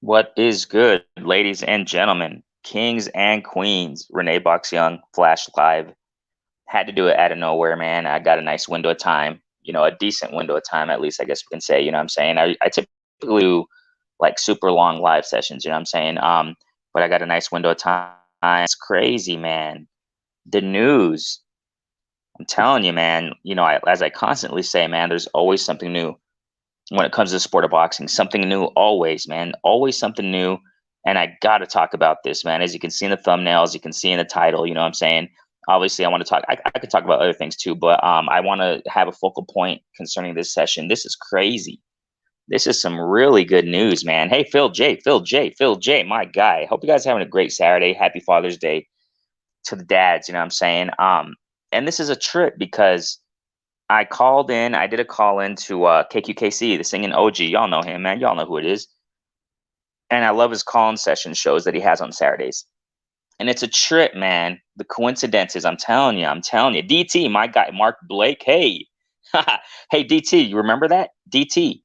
What is good, ladies and gentlemen, kings and queens? Renee Box Young, Flash Live. Had to do it out of nowhere, man. I got a nice window of time, a decent window of time, at least, I guess we can say. You know what I'm saying? I typically do like super long live sessions, you know what I'm saying? But I got a nice window of time. It's crazy, man. The news, I'm telling you, man, as I constantly say, man, there's always something new when it comes to the sport of boxing. Something new always, man. Always something new. And I got to talk about this, man. As you can see in the thumbnails, you can see in the title, you know what I'm saying? Obviously, I want to talk. I could talk about other things too, but I want to have a focal point concerning this session. This is crazy. This is some really good news, man. Hey, Phil J, my guy. Hope you guys are having a great Saturday. Happy Father's Day to the dads, you know what I'm saying? And this is a trip because I called in. I did a call in to KQKC, the singing OG. Y'all know him, man. Y'all know who it is. And I love his call-in session shows that he has on Saturdays. And it's a trip, man. The coincidences, I'm telling you. DT, my guy, Mark Blake. Hey, hey, DT, you remember that? DT,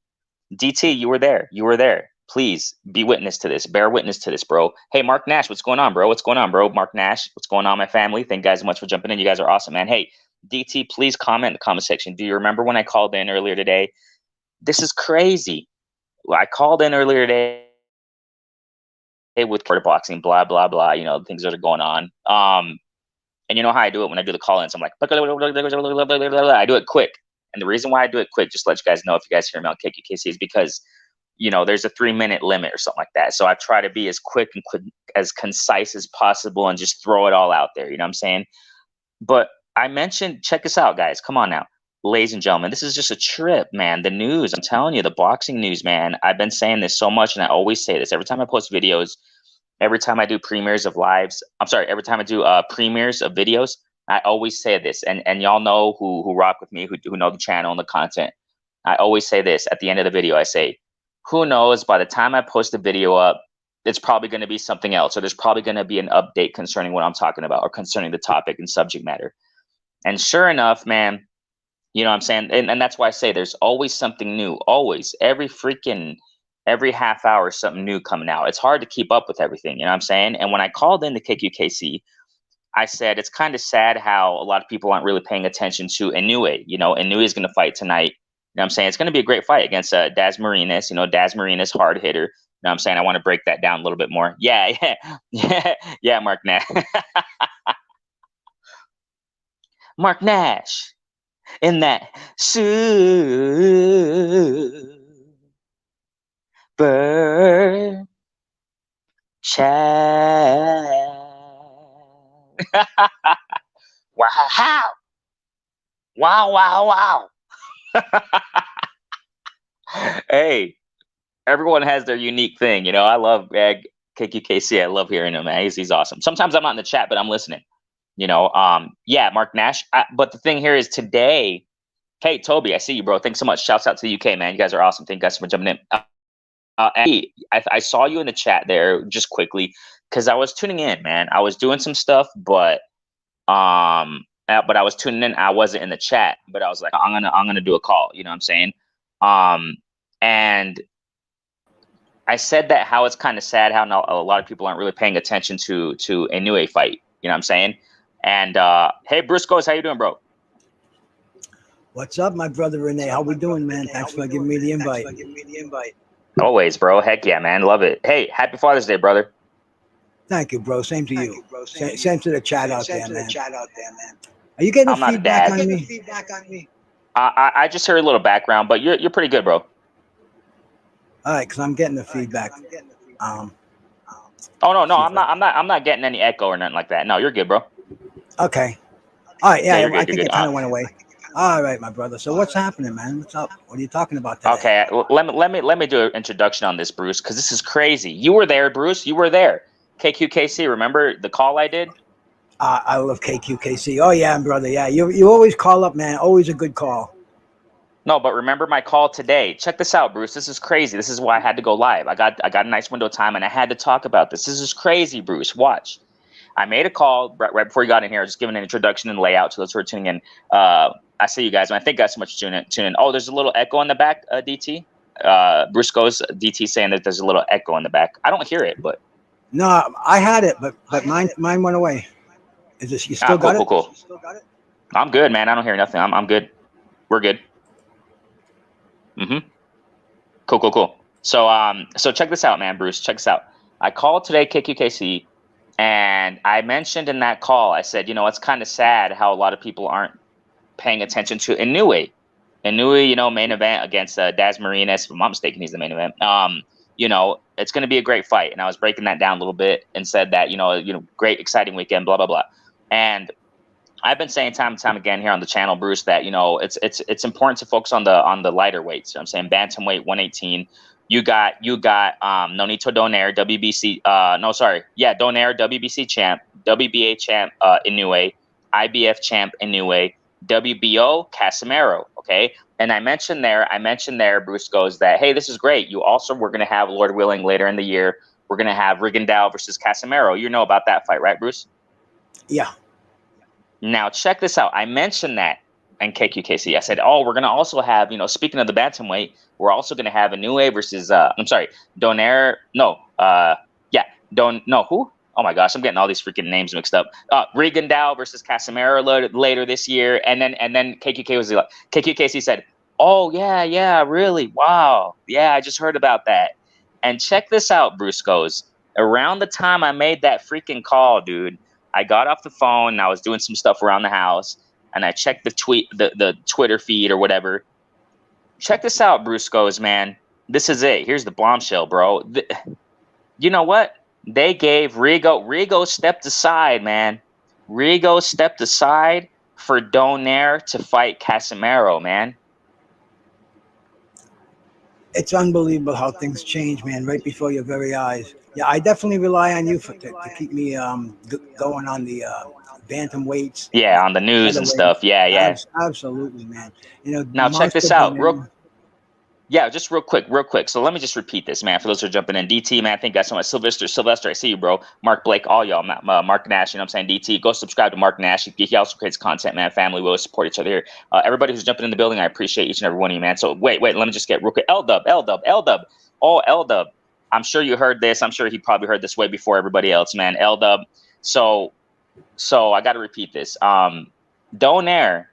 you were there. You were there. Please be witness to this. Bear witness to this, bro. Hey, Mark Nash, what's going on, bro? What's going on, bro? Mark Nash, what's going on, my family? Thank you guys so much for jumping in. You guys are awesome, man. Hey, DT, please comment in the comment section. Do you remember when I called in earlier today? This is crazy. Well, I called in earlier today with quarter boxing, blah, blah, blah, things that are going on. And you know how I do it when I do the call-ins. I'm like, I do it quick. And the reason why I do it quick, just to let you guys know, if you guys hear me on KQKC, is because, there's a 3-minute limit or something like that. So I try to be as quick and as concise as possible and just throw it all out there. You know what I'm saying? But I mentioned, check this out, guys. Come on now. Ladies and gentlemen, this is just a trip, man. The news, I'm telling you, the boxing news, man. I've been saying this so much, and I always say this every time I post videos, every time I do premieres of lives. I'm sorry, every time I do premieres of videos, I always say this, and y'all know who rock with me, who know the channel and the content. I always say this at the end of the video. I say, who knows? By the time I post the video up, it's probably going to be something else, or there's probably going to be an update concerning what I'm talking about, or concerning the topic and subject matter. And sure enough, man, you know what I'm saying? And that's why I say there's always something new. Always. Every half hour, something new coming out. It's hard to keep up with everything. You know what I'm saying? And when I called in the KQKC, I said it's kind of sad how a lot of people aren't really paying attention to Inoue. Inoue is going to fight tonight. You know what I'm saying? It's going to be a great fight against Daz Marinas. Daz Marinas, hard hitter. You know what I'm saying? I want to break that down a little bit more. Yeah, Mark Nash. Mark Nash in that super chat. Wow. Wow. Hey, everyone has their unique thing. I love KQKC. I love hearing him, man. He's awesome. Sometimes I'm not in the chat, but I'm listening. Yeah, Mark Nash. But the thing here is today. Hey, Toby, I see you, bro. Thanks so much. Shouts out to the UK, man. You guys are awesome. Thank you guys for jumping in. I saw you in the chat there just quickly because I was tuning in, man. I was doing some stuff, but I was tuning in. I wasn't in the chat, but I was like, I'm gonna do a call. You know what I'm saying? And I said that how it's kind of sad how a lot of people aren't really paying attention to a Inoue fight. You know what I'm saying? And hey, Bruscos, how you doing, bro? What's up, my brother Renee? How we doing, man? Thanks for giving me the invite. Always, bro. Heck yeah, man. Love it. Hey, happy Father's Day, brother. Thank you, bro. Same to you. Same to the chat out there, man. Are you getting feedback on me? I just heard a little background, but you're pretty good, bro. All right, because I'm getting the feedback. Oh no, I'm not getting any echo or nothing like that. No, you're good, bro. Okay. All right, yeah, I think it kind of went away. All right, my brother. So what's happening, man? What's up? What are you talking about today? Okay, let me do an introduction on this, Bruce, because this is crazy. You were there, Bruce. You were there. KQKC, remember the call I did? I love KQKC. Oh yeah, brother. Yeah, you always call up, man. Always a good call. No, but remember my call today. Check this out, Bruce. This is crazy. This is why I had to go live. I got a nice window of time, and I had to talk about this. This is crazy, Bruce. Watch. I made a call right before you got in here. I was just giving an introduction and layout to those who are tuning in. I see you guys, and I think I got so much tuning in. Oh, there's a little echo in the back, DT. Briscoe's DT saying that there's a little echo in the back. I don't hear it, but No, I had it, but mine went away. Is this you still cool, got cool, it? cool. I'm good, man. I don't hear nothing. I'm good. We're good. Mm-hmm. Cool, cool, cool. So check this out, man, Bruce. Check this out. I called today KQKC, and I mentioned in that call, I said, it's kind of sad how a lot of people aren't paying attention to Inoue. Inoue, main event against Daz Marinas. If I'm not mistaken, he's the main event. It's going to be a great fight, and I was breaking that down a little bit and said that great, exciting weekend, blah blah blah, and I've been saying time and time again here on the channel, Bruce, that it's important to focus on the lighter weights. I'm saying bantamweight 118. You got Nonito Donaire, WBC. Donaire, WBC champ, WBA champ, Inoue, IBF champ, Inoue, WBO, Casimero. Okay, and I mentioned there, Bruce goes that, hey, this is great. We're going to have, Lord willing, later in the year, we're going to have Rigondeaux versus Casimero. You know about that fight, right, Bruce? Yeah. Now, check this out. I mentioned that in KQKC. I said, we're going to also have, speaking of the bantamweight, we're also going to have Inoue versus, Donaire. No, who? Oh my gosh, I'm getting all these freaking names mixed up. Rigondeaux versus Casimero later this year. And then KQKC said, oh, yeah, really? Wow. Yeah, I just heard about that. And check this out, Bruce goes. Around the time I made that freaking call, dude, I got off the phone and I was doing some stuff around the house, and I checked the Twitter feed or whatever. Check this out, Bruce goes, man. This is it. Here's the bombshell, bro. You know what? They gave Rigo stepped aside, man. Rigo stepped aside for Donaire to fight Casimero, man. It's unbelievable how things change, man, right before your very eyes. Yeah, I definitely rely on you to keep me going on the bantamweights. Yeah, on the news and stuff. Yeah. Absolutely, man. Now check this out, just real quick. So let me just repeat this, man, for those who are jumping in. DT, man, I think that's so much. Sylvester, I see you, bro. Mark Blake, all y'all. Mark Nash, you know what I'm saying? DT, go subscribe to Mark Nash. He also creates content, man. Family, we always support each other here. Everybody who's jumping in the building, I appreciate each and every one of you, man. So wait, let me just get real quick. L-Dub. Oh, L-Dub. I'm sure you heard this. I'm sure he probably heard this way before everybody else, man. L-Dub. So I got to repeat this. Donaire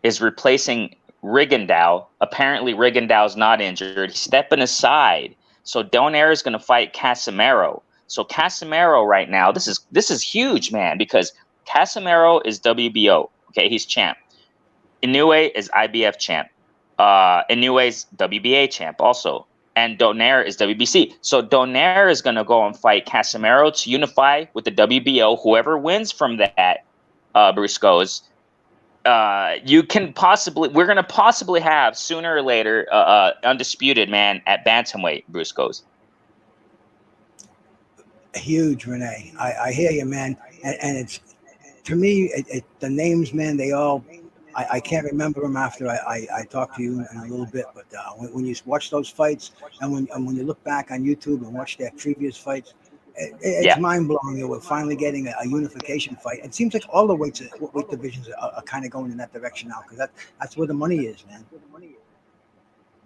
is replacing Rigondeaux. Apparently, Rigondeaux's not injured. He's stepping aside. So Donaire is going to fight Casimero. So Casimero right now, this is huge, man, because Casimero is WBO. Okay, he's champ. Inoue is IBF champ. Inoue's WBA champ also. And Donaire is WBC. So Donaire is going to go and fight Casimero to unify with the WBO. Whoever wins from that, Bruce goes, we're going to possibly have sooner or later undisputed, man, at bantamweight, Bruce goes. Huge, Renee. I hear you, man. And it's, to me, the names, man, they all, I can't remember them after I talk to you in a little bit, but when you watch those fights and when you look back on YouTube and watch their previous fights, it's mind-blowing that we're finally getting a unification fight. It seems like all the weight divisions are kind of going in that direction now, because that's where the money is, man.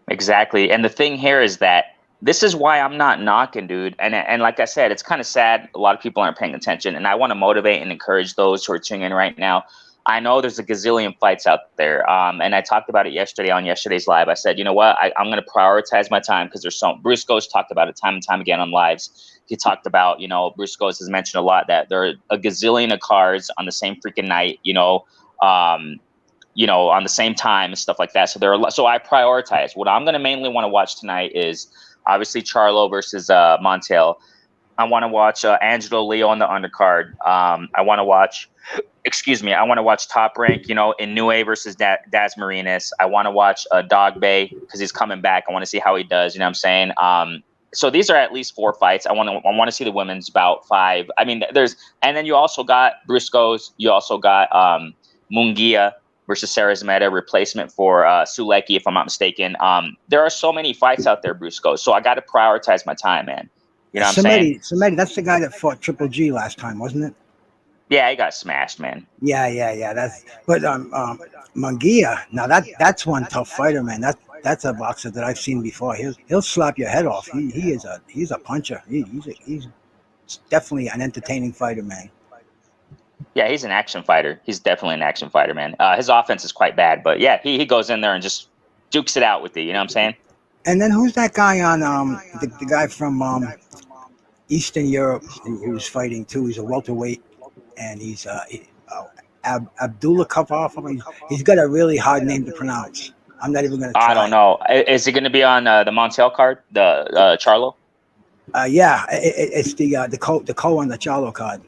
Exactly. And the thing here is that this is why I'm not knocking, dude. And like I said, it's kind of sad a lot of people aren't paying attention, and I want to motivate and encourage those who are tuning in right now. I know there's a gazillion fights out there, and I talked about it yesterday on yesterday's live. I said, you know what, I'm going to prioritize my time, because there's Bruce Goes talked about it time and time again on lives. He talked about, Bruce Goes has mentioned a lot that there are a gazillion of cards on the same freaking night, on the same time and stuff like that. So I prioritize. What I'm going to mainly want to watch tonight is obviously Charlo versus Montiel. I want to watch Angelo Leo on the undercard. I want to watch Top Rank, Inoue versus Daz Marinas. I want to watch Dog Bay, because he's coming back. I want to see how he does. You know what I'm saying? So these are at least 4 fights. I want to see the women's bout 5. I mean, and then you also got Briscoes. You also got Munguia versus Sarah Zmeda, replacement for Sulecki, if I'm not mistaken. There are so many fights out there, Briscoes. So I got to prioritize my time, man. You know what I'm saying? Samedi, that's the guy that fought Triple G last time, wasn't it? Yeah, he got smashed, man. Yeah. But Munguia, now that's one tough fighter, man. that's a boxer that I've seen before. He'll slap your head off. He's a puncher. He's definitely an entertaining fighter, man. Yeah, he's an action fighter. He's definitely an action fighter, man. His offense is quite bad, but yeah, he goes in there and just dukes it out with you. You know what I'm saying? And then who's that guy on the guy from Eastern Europe who's fighting too? He's a welterweight, and Abdullah Kafaf. I mean, he's got a really hard name to pronounce. I'm not even going to I don't try. know. Is he going to be on the Montiel card, the Charlo? Yeah, it's the co on the Charlo card.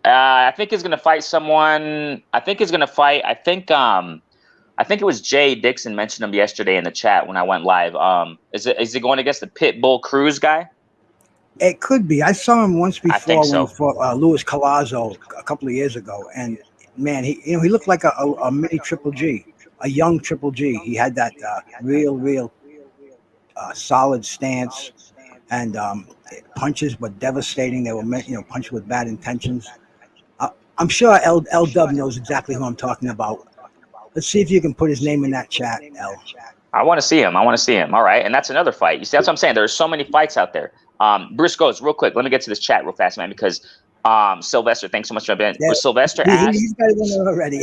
I think he's going to fight someone. I think he's going to fight. I think it was Jay Dixon mentioned him yesterday in the chat when I went live. Is he going against the Pitbull Cruz guy? It could be. I saw him once before I think so. when he fought Luis Collazo a couple of years ago, and man, he looked like a mini Triple G, a young Triple G. He had that real solid stance, and punches were devastating. They were punches with bad intentions. I'm sure L Dub knows exactly who I'm talking about. Let's see if you can put his name in that chat, L. I want to see him. All right, and that's another fight. You see, that's what I'm saying. There's so many fights out there. Bruce goes real quick. Let me get to this chat real fast, man, because Sylvester, thanks so much for being. Yeah, Sylvester asked. He's got it already.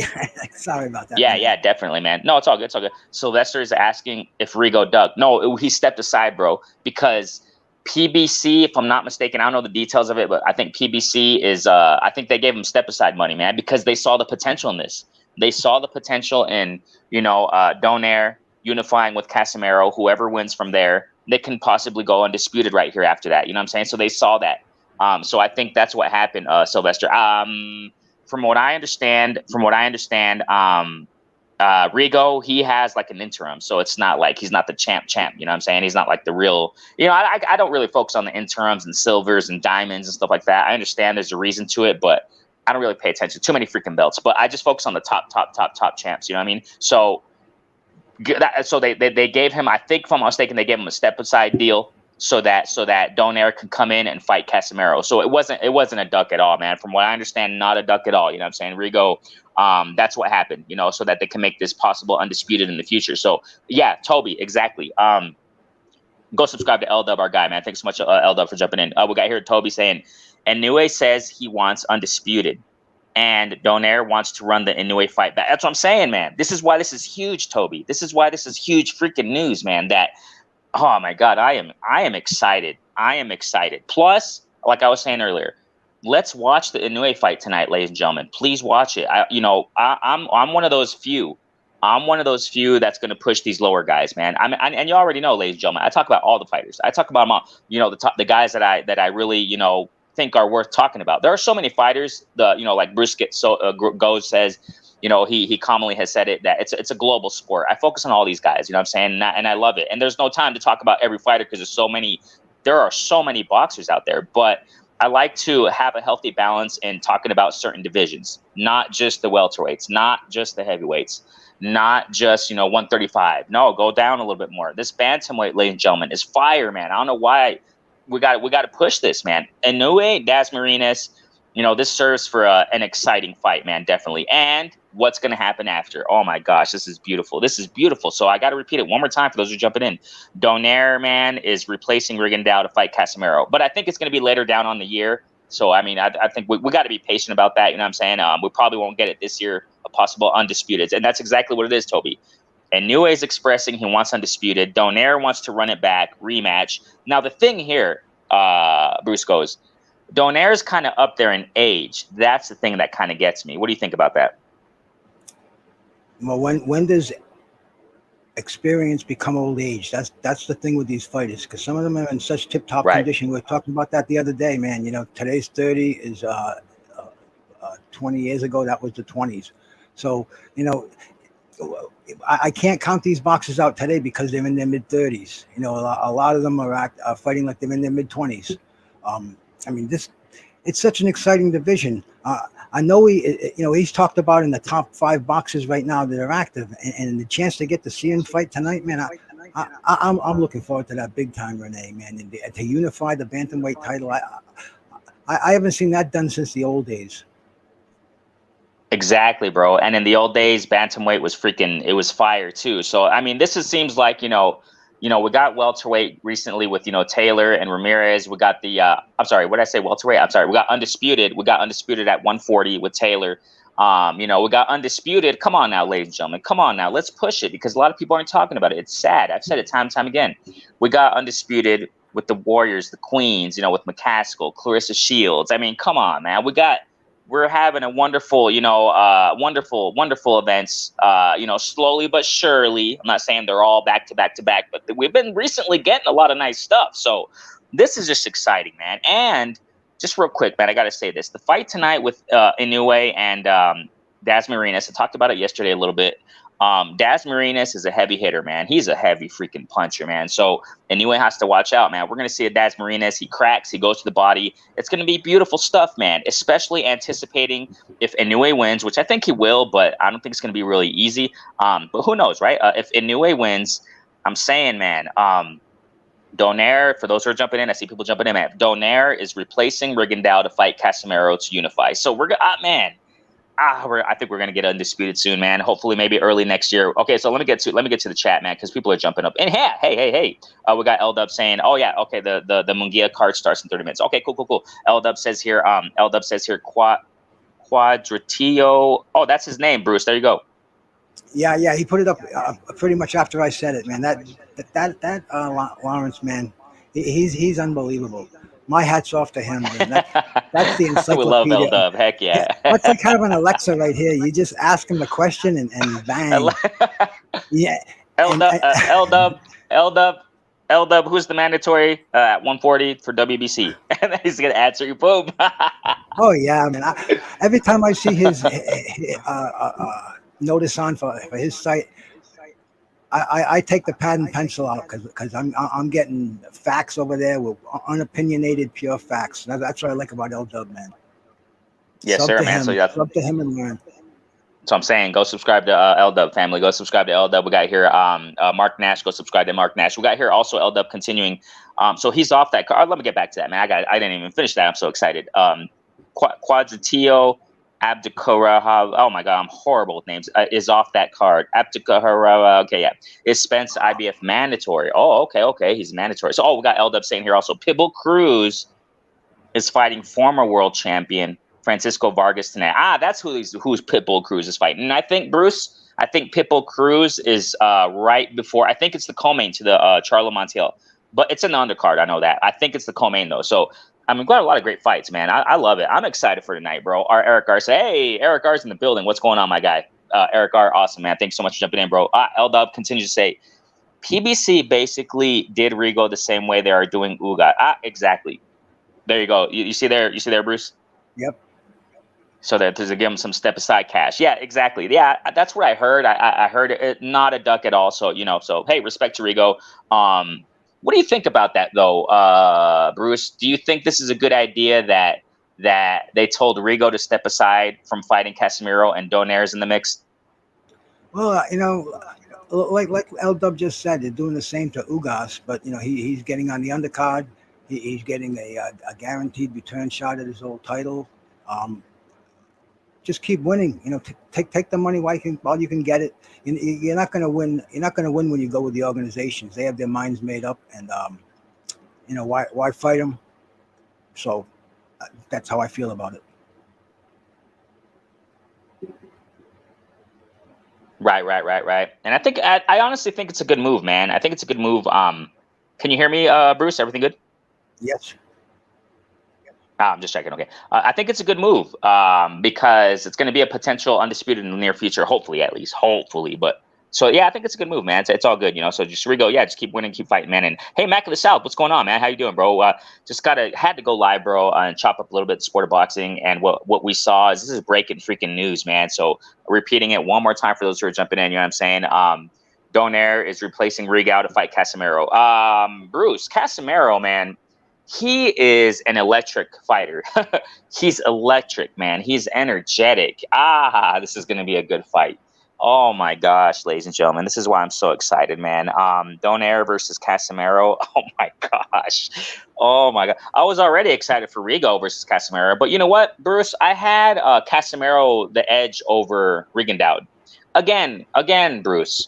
Sorry about that. Yeah, man. Yeah, definitely, man. No, it's all good. It's all good. Sylvester is asking if Rigo dug. No, he stepped aside, bro, because PBC, if I'm not mistaken, I don't know the details of it, but I think PBC is. I think they gave him step aside money, man, because they saw the potential in this. They saw the potential in Donaire unifying with Casimero. Whoever wins from there, they can possibly go undisputed right here after that. You know what I'm saying? So they saw that. So I think that's what happened, Sylvester. From what I understand, Rigo, he has like an interim, so it's not like he's not the champ. You know what I'm saying? He's not like the real. I don't really focus on the interims and silvers and diamonds and stuff like that. I understand there's a reason to it, but I don't really pay attention. Too many freaking belts. But I just focus on the top champs. You know what I mean? So they gave him. I think, if I'm not mistaken, they gave him a step aside deal so that Donaire could come in and fight Casimero. So it wasn't a duck at all, man. From what I understand, not a duck at all. You know what I'm saying? Rigo, that's what happened. So that they can make this possible undisputed in the future. So yeah, Toby, exactly. Go subscribe to L Dub, our guy, man. Thanks so much, L Dub, for jumping in. We got here Toby saying, Inoue says he wants undisputed, and Donaire wants to run the Inoue fight back. That's what I'm saying, man. This is why this is huge, Toby. This is why this is huge freaking news, man. That, oh my God, I am excited. I am excited. Plus, like I was saying earlier, let's watch the Inoue fight tonight, ladies and gentlemen. Please watch it. I'm one of those few. I'm one of those few that's going to push these lower guys, man. And you already know, ladies and gentlemen, I talk about all the fighters. I talk about them all. The guys that I really think are worth talking about. There are so many fighters. Like Bruce goes says, he commonly has said it, that it's a global sport. I focus on all these guys. You know what I'm saying? And I love it. And there's no time to talk about every fighter because there are so many boxers out there. But I like to have a healthy balance in talking about certain divisions, not just the welterweights, not just the heavyweights, not just 135. No, go down a little bit more. This bantamweight, ladies and gentlemen, is fire, man. I don't know why we got to push this, man. Inoue, Dasmariñas, this serves for an exciting fight, man, definitely. And what's going to happen after? Oh my gosh, this is beautiful. This is beautiful. So I got to repeat it one more time for those who are jumping in. Donaire, man, is replacing Rigondeaux to fight Casimero, but I think it's going to be later down on the year. So I mean, I think we got to be patient about that. You know what I'm saying? We probably won't get it this year. A possible undisputed, and that's exactly what it is, Toby. And Inoue is expressing he wants undisputed. Donaire wants to run it back, rematch. Now, the thing here, Bruce goes, Donaire's kind of up there in age. That's the thing that kind of gets me. What do you think about that? Well, when does experience become old age? That's the thing with these fighters, because some of them are in such tip-top condition. We were talking about that the other day, man. Today's 30 is 20 years ago, that was the 20s. So, I can't count these boxers out today because they're in their mid-30s. A lot of them are fighting like they're in their mid-20s. It's such an exciting division. I know he's talked about in the top 5 boxers right now that are active, and the chance to get to see him fight tonight, man. I'm looking forward to that big time, Renee, man. And to unify the bantamweight title, I haven't seen that done since the old days. Exactly, bro. And in the old days, bantamweight was freaking it was fire too. So I mean, seems like we got welterweight recently with Taylor and Ramirez. We got the I'm sorry, what did I say? Welterweight. I'm sorry. We got undisputed. We got undisputed at 140 with Taylor. We got undisputed. Come on now, ladies and gentlemen. Come on now. Let's push it because a lot of people aren't talking about it. It's sad. I've said it time and time again. We got undisputed with the Warriors, the Queens, with McCaskill, Clarissa Shields. I mean, come on, man. We're having a wonderful, wonderful events, slowly but surely. I'm not saying they're all back to back to back, but we've been recently getting a lot of nice stuff. So this is just exciting, man. And just real quick, man, I got to say this. The fight tonight with Inoue and Daz Marinas, I talked about it yesterday a little bit. Daz Marinas is a heavy hitter, man. He's a heavy freaking puncher, man. So Inoue has to watch out, man. We're going to see a Daz Marinas. He cracks. He goes to the body. It's going to be beautiful stuff, man, especially anticipating if Inoue wins, which I think he will, but I don't think it's going to be really easy. But who knows, right? If Inoue wins, I'm saying, man, Donaire, for those who are jumping in, I see people jumping in, man. Donaire is replacing Rigondeaux to fight Casimero to unify. So we're going I think we're gonna get undisputed soon, man. Hopefully, maybe early next year. Okay, so let me get to the chat, man, because people are jumping up. And hey, we got L Dub saying, oh yeah, okay, the Mungia card starts in 30 minutes. Okay, cool. L Dub says here, Quadratillo. Oh, that's his name, Bruce. There you go. Yeah, he put it up pretty much after I said it, man. Lawrence, man, he's unbelievable. My hat's off to him, man. That's the We love L encyclopedia. Dub. Heck yeah. That's like having Alexa right here. You just ask him the question and bang. Yeah. L Dub, who's the mandatory at 140 for WBC? And then he's gonna answer you. Boom. Oh yeah, man. Every time I see his notice on for his site, I take the pad and pencil out because I'm getting facts over there with unopinionated, pure facts. That's what I like about L Dub, man. Yes, sir, man. So it's up to him and learn. So I'm saying, go subscribe to L Dub family. Go subscribe to L Dub. We got here Mark Nash. Go subscribe to Mark Nash. We got here also L Dub continuing. So he's off that card. Let me get back to that, man. I didn't even finish that. I'm so excited. Quadratillo Abdukara. Oh my God, I'm horrible with names. Is off that card. Abdukara. Okay, yeah. Is Spence IBF mandatory? Oh, okay. He's mandatory. So we got L Dub saying here also. Pitbull Cruz is fighting former world champion Francisco Vargas tonight. That's who's Pitbull Cruz is fighting. And I think Pitbull Cruz is right before. I think it's the co-main to the Charlo Montiel, but it's an undercard. I know that. I think it's the co-main though. So we've got a lot of great fights, man. I love it. I'm excited for tonight, bro. Our Eric R say, hey, Eric R's in the building. What's going on, my guy? Eric R, awesome, man. Thanks so much for jumping in, bro. L Dub continues to say, PBC basically did Rigo the same way they are doing Uga. Exactly. There you go. You see there, Bruce? Yep. So that to give him some step aside cash. Yeah, exactly. Yeah, that's what I heard. I heard it, not a duck at all. So so hey, respect to Rigo. What do you think about that though, Bruce? Do you think this is a good idea that they told Rigo to step aside from fighting Casimero and Donaire's in the mix? Well, like L Dub just said, they're doing the same to Ugas, but he's getting on the undercard. He's getting a guaranteed return shot at his old title. Just keep winning. Take the money while you can get it. You're not going to win. You're not going to win when you go with the organizations. They have their minds made up, and why fight them? So that's how I feel about it. Right. And I honestly think it's a good move, man. I think it's a good move. Can you hear me, Bruce? Everything good? Yes. I'm just checking. Okay. I think it's a good move because it's going to be a potential undisputed in the near future, hopefully, at least. Hopefully. But so, yeah, I think it's a good move, man. It's all good, So just Rigo, yeah, just keep winning, keep fighting, man. And hey, Mac of the South, what's going on, man? How you doing, bro? Just had to go live, bro, and chop up a little bit of sport of boxing. And what we saw is this is breaking freaking news, man. So repeating it one more time for those who are jumping in, you know what I'm saying? Donaire is replacing Rigo to fight Casimero. Bruce, Casimero, man. He is an electric fighter. He's electric, man. He's energetic. This is going to be a good fight. Oh my gosh, ladies and gentlemen, this is why I'm so excited, man. Donaire versus Casimero. Oh my gosh. Oh my god. I was already excited for Rigo versus Casimero, but you know what, Bruce? I had Casimero the edge over Rigondeaux. Again, Bruce.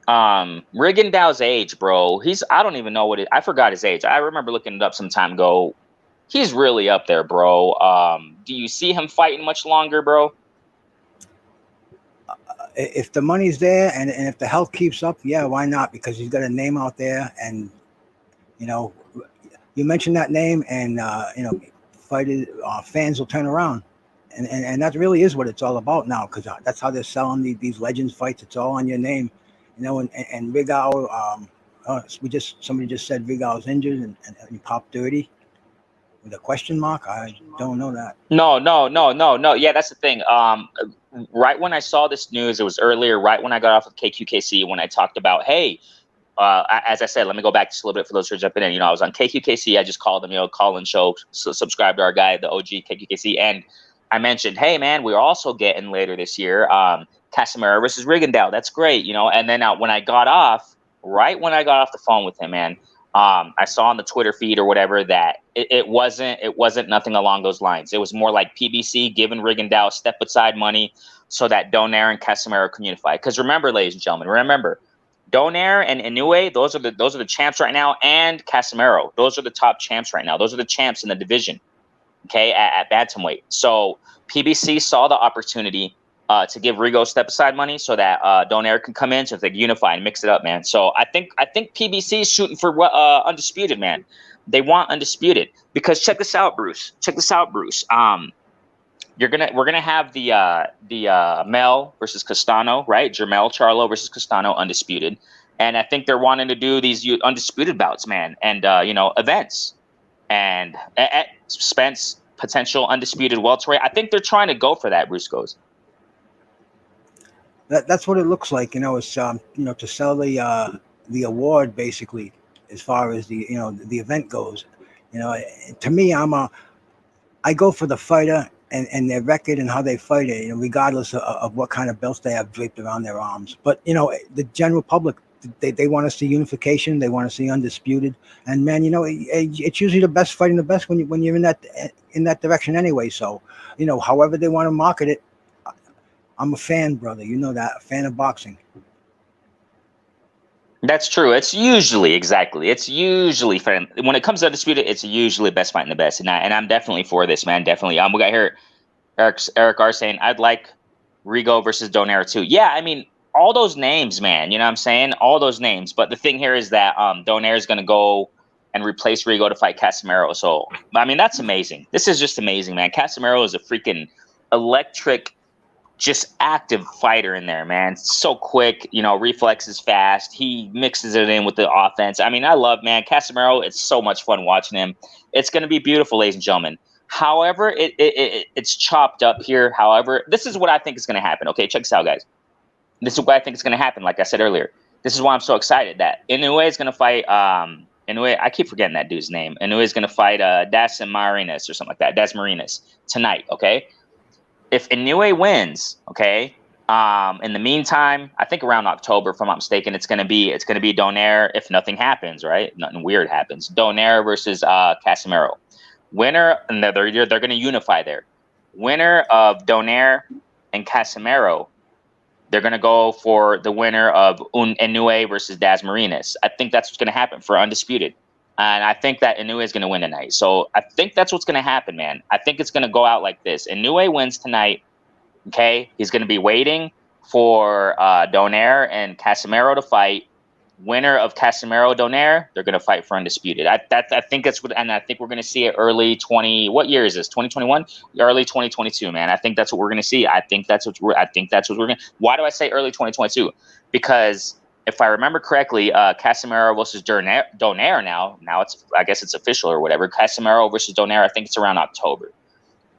Rigondeaux's age, bro. I don't even know I forgot his age. I remember looking it up some time ago. He's really up there, bro. Do you see him fighting much longer, bro? If the money's there and if the health keeps up, yeah, why not? Because he's got a name out there, and you know, you mention that name, and fighters, fans will turn around, and that really is what it's all about now. Because that's how they're selling these legends fights. It's all on your name, And Rigo, somebody just said Rigo's injured and he popped 30 with a question mark. I don't know that. No. Yeah, that's the thing. Right when I saw this news, it was earlier, right when I got off of KQKC, when I talked about, hey, as I said, let me go back just a little bit for those who are jumping in. I was on KQKC. I just called them, call in show, subscribe to our guy, the OG KQKC. And I mentioned, hey, man, we're also getting later this year Casimero versus Rigondeaux. That's great, And then when I got off, right when I got off the phone with him, man, I saw on the Twitter feed or whatever that it wasn't nothing along those lines. It was more like PBC giving Rigondeaux step aside money so that Donaire and Casimero can unify. Because remember, ladies and gentlemen, Donaire and Inoue, those are the champs right now, and Casimero, those are the top champs right now. Those are the champs in the division, okay, at bantamweight. So PBC saw the opportunity to give Rigo step aside money so that Donaire can come in, so they can unify and mix it up, man. So I think PBC is shooting for undisputed, man. They want undisputed because check this out, Bruce. We're gonna have the Mel versus Castano, right? Jermel Charlo versus Castano, undisputed, and I think they're wanting to do these undisputed bouts, man, and events, and Spence potential undisputed welterweight. I think they're trying to go for that. Bruce goes. That's what it looks like. It's to sell the award basically, as far as the event goes. To me, I go for the fighter and their record and how they fight it, regardless of what kind of belts they have draped around their arms. But the general public, they want to see unification. They want to see undisputed. And man, it's usually the best fighting the best when you're in that direction anyway. So, however they want to market it, I'm a fan, brother. You know that, a fan of boxing. That's true. It's usually fun. When it comes to undisputed, it's usually best fighting the best, and I'm definitely for this, man. Definitely. We got here Eric R saying I'd like Rigo versus Donaire too. Yeah, I mean all those names, man. You know what I'm saying? All those names. But the thing here is that Donaire is going to go and replace Rigo to fight Casimero. So I mean that's amazing. This is just amazing, man. Casimero is a freaking electric, just active fighter in there, man. So quick, reflexes fast. He mixes it in with the offense. I mean, I love, man, Casimero. It's so much fun watching him. It's going to be beautiful, ladies and gentlemen. However, it's chopped up here. However, this is what I think is going to happen. Okay, check this out, guys. This is what I think is going to happen. Like I said earlier, this is why I'm so excited that Inoue is going to fight. Inoue, I keep forgetting that dude's name. Inoue is going to fight Dasmarinas or something like that. Dasmarinas tonight. Okay. If Inoue wins, okay, in the meantime, I think around October, if I'm not mistaken, it's gonna be Donaire. If nothing happens, right? Nothing weird happens. Donaire versus Casimero. Winner, and they're gonna unify there. Winner of Donaire and Casimero, they're gonna go for the winner of Inoue versus Dasmarinas. I think that's what's gonna happen for undisputed. And I think that Inoue is going to win tonight. So I think that's what's going to happen, man. I think it's going to go out like this. Inoue wins tonight. Okay. He's going to be waiting for Donaire and Casimero to fight. Winner of Casimero Donaire, they're going to fight for undisputed. I think that's what, and I think we're going to see it early 20. What year is this? 2021, early 2022, man. I think that's what we're going to see. I think that's what we're going. Why do I say early 2022? Because if I remember correctly, Casimero versus Donaire now I guess it's official or whatever. Casimero versus Donaire, I think it's around October.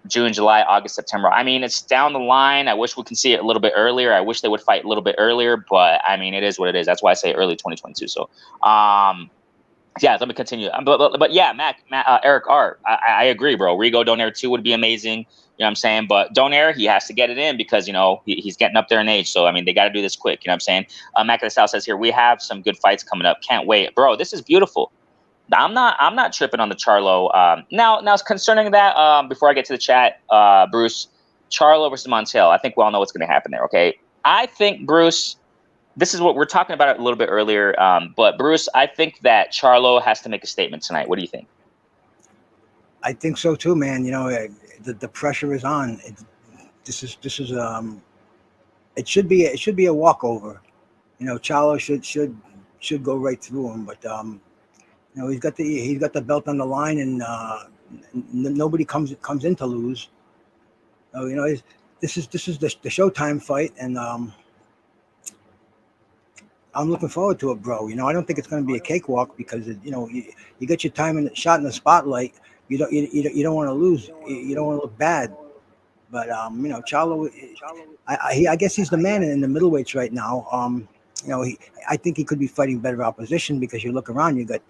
June, July, August, September. I mean, it's down the line. I wish we can see it a little bit earlier. I wish they would fight a little bit earlier, but I mean, it is what it is. That's why I say early 2022. So, Yeah, let me continue. But yeah, Eric R. I agree, bro. Rigo Donaire 2 would be amazing. You know what I'm saying? But Donaire, he has to get it in because, he's getting up there in age. So, I mean, they got to do this quick. You know what I'm saying? Mac of the South says here, we have some good fights coming up. Can't wait. Bro, this is beautiful. I'm not tripping on the Charlo. Now concerning that, before I get to the chat, Bruce, Charlo versus Montiel, I think we all know what's going to happen there, okay? I think, Bruce, this is what we're talking about it a little bit earlier. But Bruce, I think that Charlo has to make a statement tonight. What do you think? I think so too, man. The pressure is on. This is it should be a walkover. Charlo should go right through him, but he's got the belt on the line, and nobody comes in to lose. So this is the Showtime fight, and I'm looking forward to it, bro. I don't think it's going to be a cakewalk because you get your time in shot in the spotlight. You don't want to lose. You don't want to look bad. But Charlo, I guess he's the man in the middleweights right now. I think he could be fighting better opposition because you look around, you got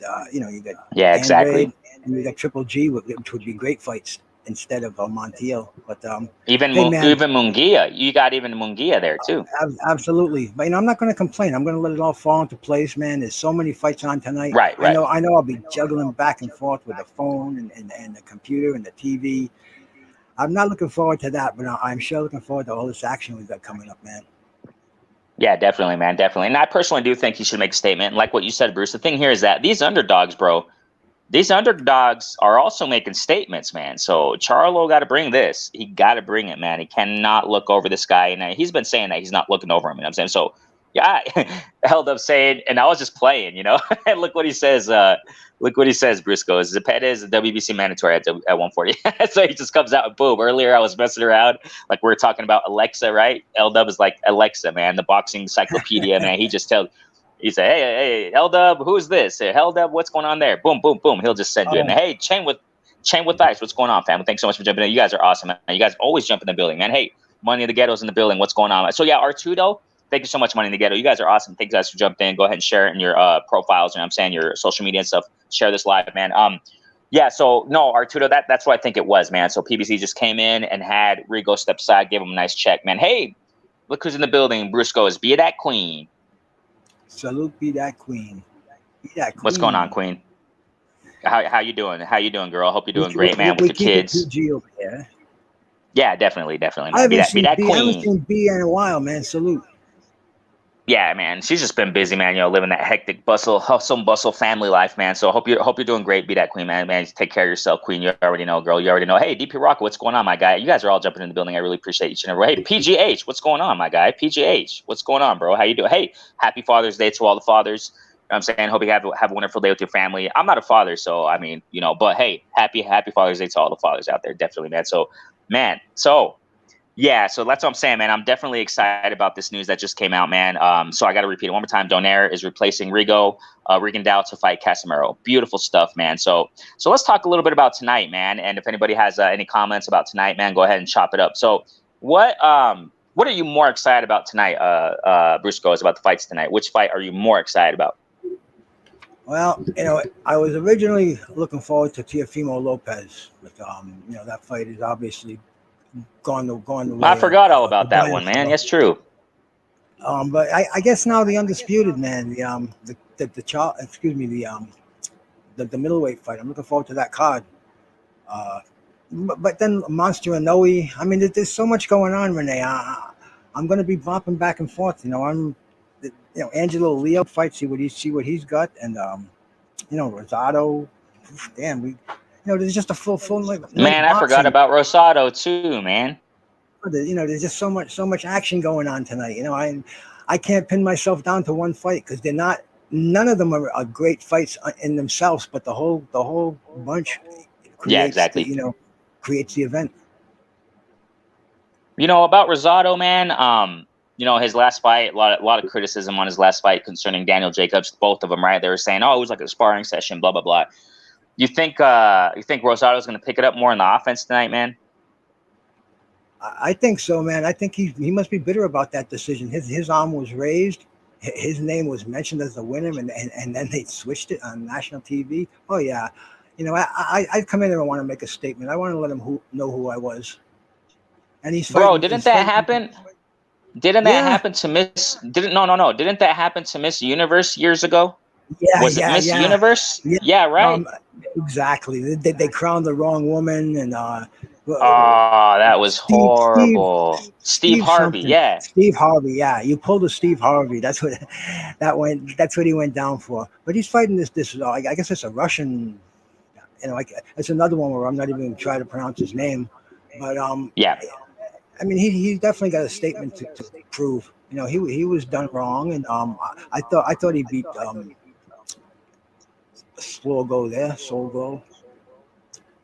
Yeah, exactly. Andrade and you got Triple G, which would be great fights instead of Montiel. But hey, man, Even Mungia, you got even Mungia there too. absolutely. But I'm not going to complain. I'm going to let it all fall into place, man. There's so many fights on tonight. Right, I right. know. I know. I'll be juggling back and forth with the phone and the computer and the TV. I'm not looking forward to that, but I'm sure looking forward to all this action we've got coming up, man. Yeah, definitely, man, definitely. And I personally do think he should make a statement. Like what you said, Bruce. The thing here is that these underdogs are also making statements, man. So Charlo got to bring this. He got to bring it, man. He cannot look over this guy. And he's been saying that he's not looking over him. You know what I'm saying? So, yeah, held up saying, and I was just playing, and look what he says. Look what he says, Bruce goes, Zepeda is a WBC mandatory at 140. So he just comes out and boom. Earlier, I was messing around. Like we were talking about Alexa, right? L-Dub is like Alexa, man, the boxing encyclopedia, man. He said, hey, L-Dub, who's this? Hey, L-Dub, what's going on there? Boom, boom, boom. He'll just send you in. Oh, Hey, Chain with Ice, what's going on, fam? Thanks so much for jumping in. You guys are awesome, man. You guys always jump in the building, man. Hey, Money in the Ghetto's in the building. What's going on? So, yeah, Artudo, thank you so much, Money in the Ghetto. You guys are awesome. Thank you guys for jumping in. Go ahead and share it in your profiles, you know what I'm saying, your social media and stuff. Share this live, man. Yeah, so no, Artudo, that's what I think it was, man. So PBC just came in and had Rigo step aside, give him a nice check, man. Hey, look who's in the building. Bruce goes, be that queen. salute, be that queen. Be that What's going on, queen. queen? How you doing? How you doing, girl? Hope you're We, doing we, great, man, with we the keep it kids. PG over here. Yeah, definitely, I man. haven't Be seen that B. I haven't queen. seen B in a while, man. Salute. Yeah, man. She's just been busy, man. Living that hectic hustle and bustle family life, man. So hope you're doing great. Be that queen, man. Man, take care of yourself, queen. You already know, girl. You already know. Hey, DP Rock, what's going on, my guy? You guys are all jumping in the building. I really appreciate each and every. Hey, PGH, what's going on, my guy? PGH, what's going on, bro? How you doing? Hey, happy Father's Day to all the fathers. You know what I'm saying, hope you have a wonderful day with your family. I'm not a father, so I mean, but hey, happy Father's Day to all the fathers out there, definitely, man. So, man, yeah, so that's what I'm saying, man. I'm definitely excited about this news that just came out, man. So I got to repeat it one more time. Donaire is replacing Regan Dow to fight Casimero. Beautiful stuff, man. So let's talk a little bit about tonight, man. And if anybody has any comments about tonight, man, go ahead and chop it up. So what are you more excited about tonight, Bruce goes, about the fights tonight? Which fight are you more excited about? Well, I was originally looking forward to Teofimo Lopez, but that fight is obviously gone the I way forgot all of about that Brian one, man. Floro. Yes, true. But I guess now the undisputed man, the child, excuse me, the middleweight fight. I'm looking forward to that card. Uh, but then Monster and Noe. I mean, there's so much going on, Renee. I'm going to be bopping back and forth. Angelo Leo fight. See what he's got, and Rosado. Damn, there's just a full night Man, I forgot boxing. about Rosado too, man. There's just so much action going on tonight. I can't pin myself down to one fight because they're not. None of them are great fights in themselves, but the whole bunch Yeah, creates the exactly. creates the event. About Rosado, man. His last fight, a lot of criticism on his last fight concerning Daniel Jacobs. Both of them, right? They were saying, "Oh, it was like a sparring session." Blah blah blah. You think Rosado's going to pick it up more in the offense tonight, man? I think so, man. I think he must be bitter about that decision. His arm was raised. his name was mentioned as the winner, and then they switched it on national TV. Oh yeah, I'd come in there and want to make a statement. I want to let him know who I was, and he's Bro, fighting. didn't He's that fighting. happen? Didn't that Yeah, happen to Miss? Didn't no. Didn't that happen to Miss Universe years ago? yeah, Was it yeah, Miss yeah, Universe? yeah. Yeah, right. Exactly. They crowned the wrong woman, and Oh, that was Steve, Steve, horrible. Steve Steve Harvey, something. yeah. Steve Harvey. Yeah, you pulled a Steve Harvey. That's what that went. That's what he went down for. But he's fighting this. I guess it's a Russian. Like it's another one where I'm not even trying to pronounce his name. But Yeah. I mean, he definitely got a statement to prove. He was done wrong, and I thought he beat Slogo there, Solgo,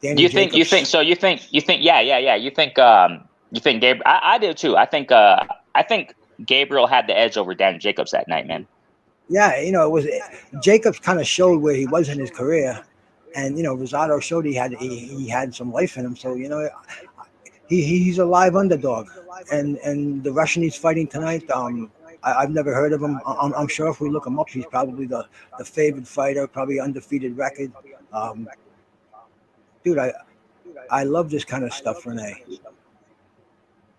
Do Danny you think Jacobs. yeah. You think Gabriel I do too. I think Gabriel had the edge over Dan Jacobs that night, man. Yeah, it was Jacobs kind of showed where he was in his career, and Rosado showed he had some life in him. So he's a live underdog, and the Russian he's fighting tonight. I've never heard of him. I'm sure if we look him up, he's probably the favored fighter, probably undefeated record. Um, Dude, I love this kind of stuff, Renee.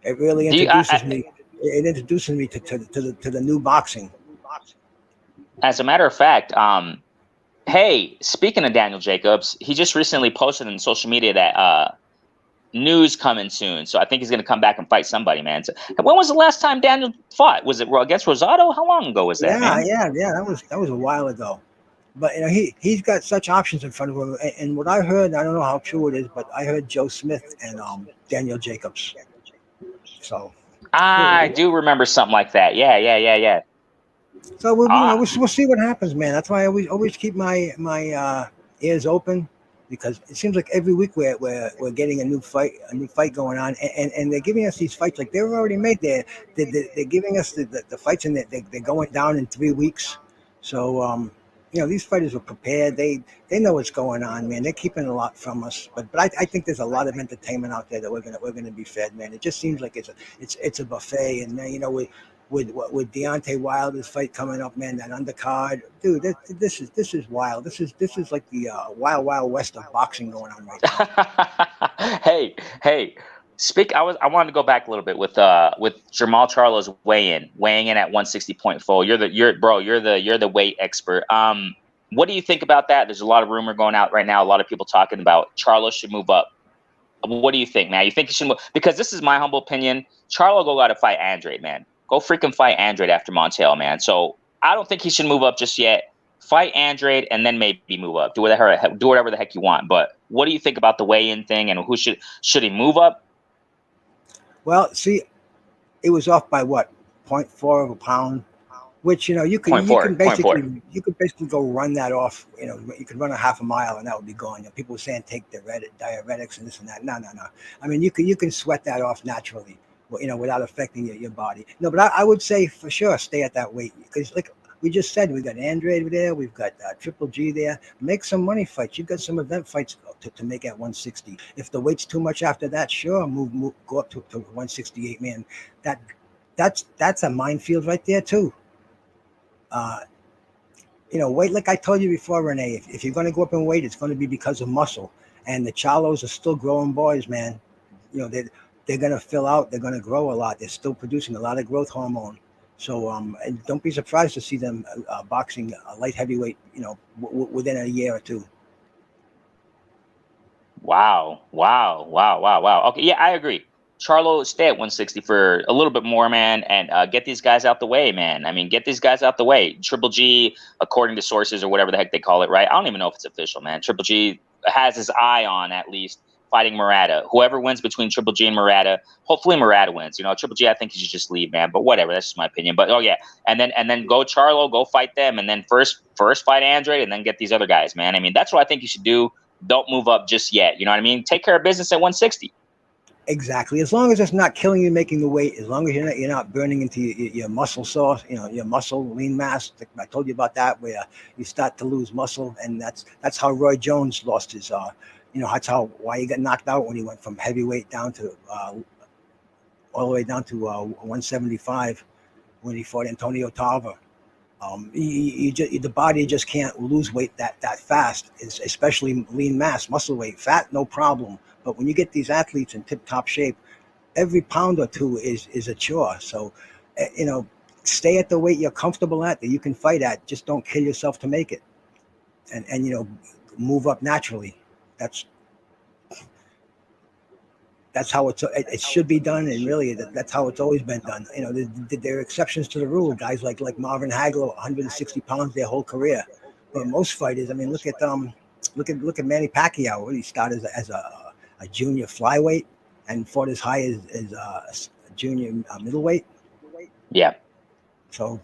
It really Do you introduces me. It introduces me to the new boxing. as a matter of fact, hey, speaking of Daniel Jacobs, he just recently posted on social media that news coming soon. So I think he's going to come back and fight somebody, man. So, when was the last time Daniel fought? Was it against Rosado? How long ago was that, Yeah, man? yeah, yeah. That was a while ago. But he's got such options in front of him. And what I heard, I don't know how true it is, but I heard Joe Smith and Daniel Jacobs. So I we'll, do remember something like that. Yeah. we'll Ah, see what happens, man. That's why I always keep my ears open, because it seems like every week we're getting a new fight going on, and they're giving us these fights like they were already made. They're giving us the fights, and they're going down in 3 weeks. So these fighters were prepared. They know what's going on, man. They're keeping a lot from us, but I think there's a lot of entertainment out there that we're gonna be fed, man. It just seems like it's a buffet, and with Deontay Wilder's fight coming up, man, that undercard, dude, this is wild. This is like the wild west of boxing going on right now. hey. I wanted to go back a little bit with Jamal Charlo's weighing in at 160.4. You're the weight expert. What do you think about that? There's a lot of rumor going out right now. A lot of people talking about Charlo should move up. What do you think, man? You think he should move? Because this is my humble opinion. Charlo go got to fight Andrade, man. Go freaking fight Andrade after Montiel, man. So I don't think he should move up just yet. Fight Andrade and then maybe move up. Do whatever the heck you want. But what do you think about the weigh-in thing, and who should he move up? Well, see, it was off by what, point 0.4 of a pound, which you could Point you four. can Point four. basically go run that off. You could run a half a mile and that would be gone. People were saying take diuretics and this and that. No, no, no. I mean, you can sweat that off naturally, without affecting your body. No, but I would say for sure stay at that weight, because like we just said, we got Andrade there, we've got Triple G there. Make some money fights. You've got some event fights to make at 160. If the weight's too much after that, sure, move go up to 168, man. That that's a minefield right there too. Uh, weight, like I told you before, Renee, if you're going to go up in weight, it's going to be because of muscle. And the Chalos are still growing boys, man. They're going to fill out. They're going to grow a lot. They're still producing a lot of growth hormone. So and don't be surprised to see them boxing a light heavyweight, within a year or two. Wow. Okay, yeah, I agree. Charlo, stay at 160 for a little bit more, man, and get these guys out the way, man. I mean, get these guys out the way. Triple G, according to sources or whatever the heck they call it, right? I don't even know if it's official, man. Triple G has his eye on at least fighting Murata. Whoever wins between Triple G and Murata, hopefully Murata wins. Triple G, I think he should just leave, man. But whatever, that's just my opinion. But oh yeah, and then go Charlo, go fight them, and then first fight Andrade, and then get these other guys, man. I mean, that's what I think you should do. Don't move up just yet. You know what I mean? Take care of business at 160. Exactly. As long as it's not killing you, making the weight. As long as you're not burning into your muscle source, your muscle lean mass. Like I told you about that, where you start to lose muscle, and that's how Roy Jones lost his. That's why he got knocked out when he went from heavyweight down to all the way down to 175 when he fought Antonio Tarver. The body just can't lose weight that fast, especially lean mass, muscle weight. Fat, no problem. But when you get these athletes in tip top shape, every pound or two is a chore. So, you know, stay at the weight you're comfortable at, that you can fight at. Just don't kill yourself to make it, and move up naturally. That's that's how it should be done, and really that's how it's always been done. There are exceptions to the rule. Guys like Marvin Hagler, 160 pounds their whole career, but most fighters. I mean, look at Manny Pacquiao. He started as a junior flyweight and fought as high as a junior middleweight. Yeah. So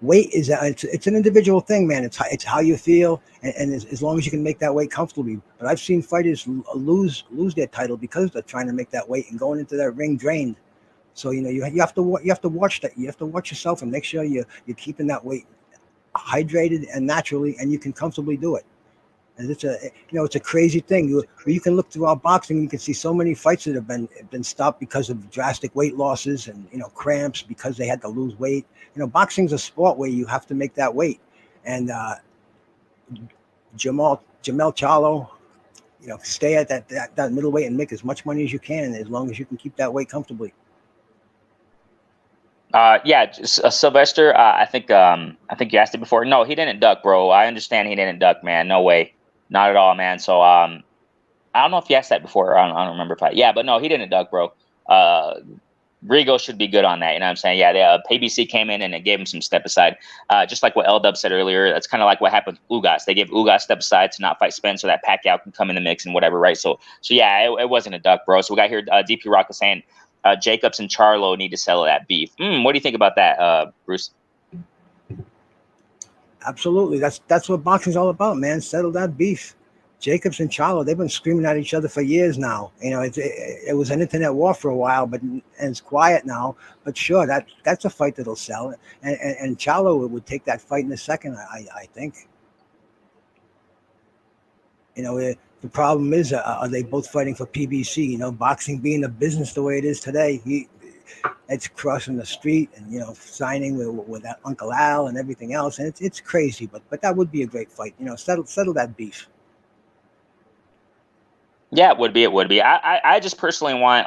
weight it's an individual thing, man. It's how you feel, and as long as you can make that weight comfortably. But I've seen fighters lose their title because they're trying to make that weight and going into that ring drained. So you have to watch that. You have to watch yourself and make sure you're keeping that weight hydrated and naturally, and you can comfortably do it. And it's a crazy thing. You can look throughout boxing, and you can see so many fights that have been stopped because of drastic weight losses and cramps because they had to lose weight. Boxing's a sport where you have to make that weight. And Jamel Charlo, stay at that middleweight and make as much money as you can, as long as you can keep that weight comfortably. Yeah, Sylvester. I think you asked it before. No, he didn't duck, bro. I understand he didn't duck, man. No way, not at all, man. So I don't know if you asked that before. I don't remember if yeah, but no, he didn't duck, bro. Rigo should be good on that. You know what I'm saying? Yeah, PBC came in and it gave him some step aside. Just like what L-Dub said earlier, that's kind of like what happened with Ugas. They gave Ugas step aside to not fight Spence so that Pacquiao can come in the mix and whatever, right? So yeah, it wasn't a duck, bro. So we got here DP Rock is saying Jacobs and Charlo need to settle that beef. What do you think about that, Bruce? Absolutely. That's what boxing's all about, man. Settle that beef. Jacobs and Charlo, they've been screaming at each other for years now. It was an internet war for a while, and it's quiet now. But sure, that's a fight that'll sell. And Charlo would take that fight in a second, I think. The problem is, are they both fighting for PBC? Boxing being a business the way it is today, it's crossing the street and signing with that Uncle Al and everything else, and it's crazy. But that would be a great fight. Settle that beef. Yeah, it would be. It would be. I just personally want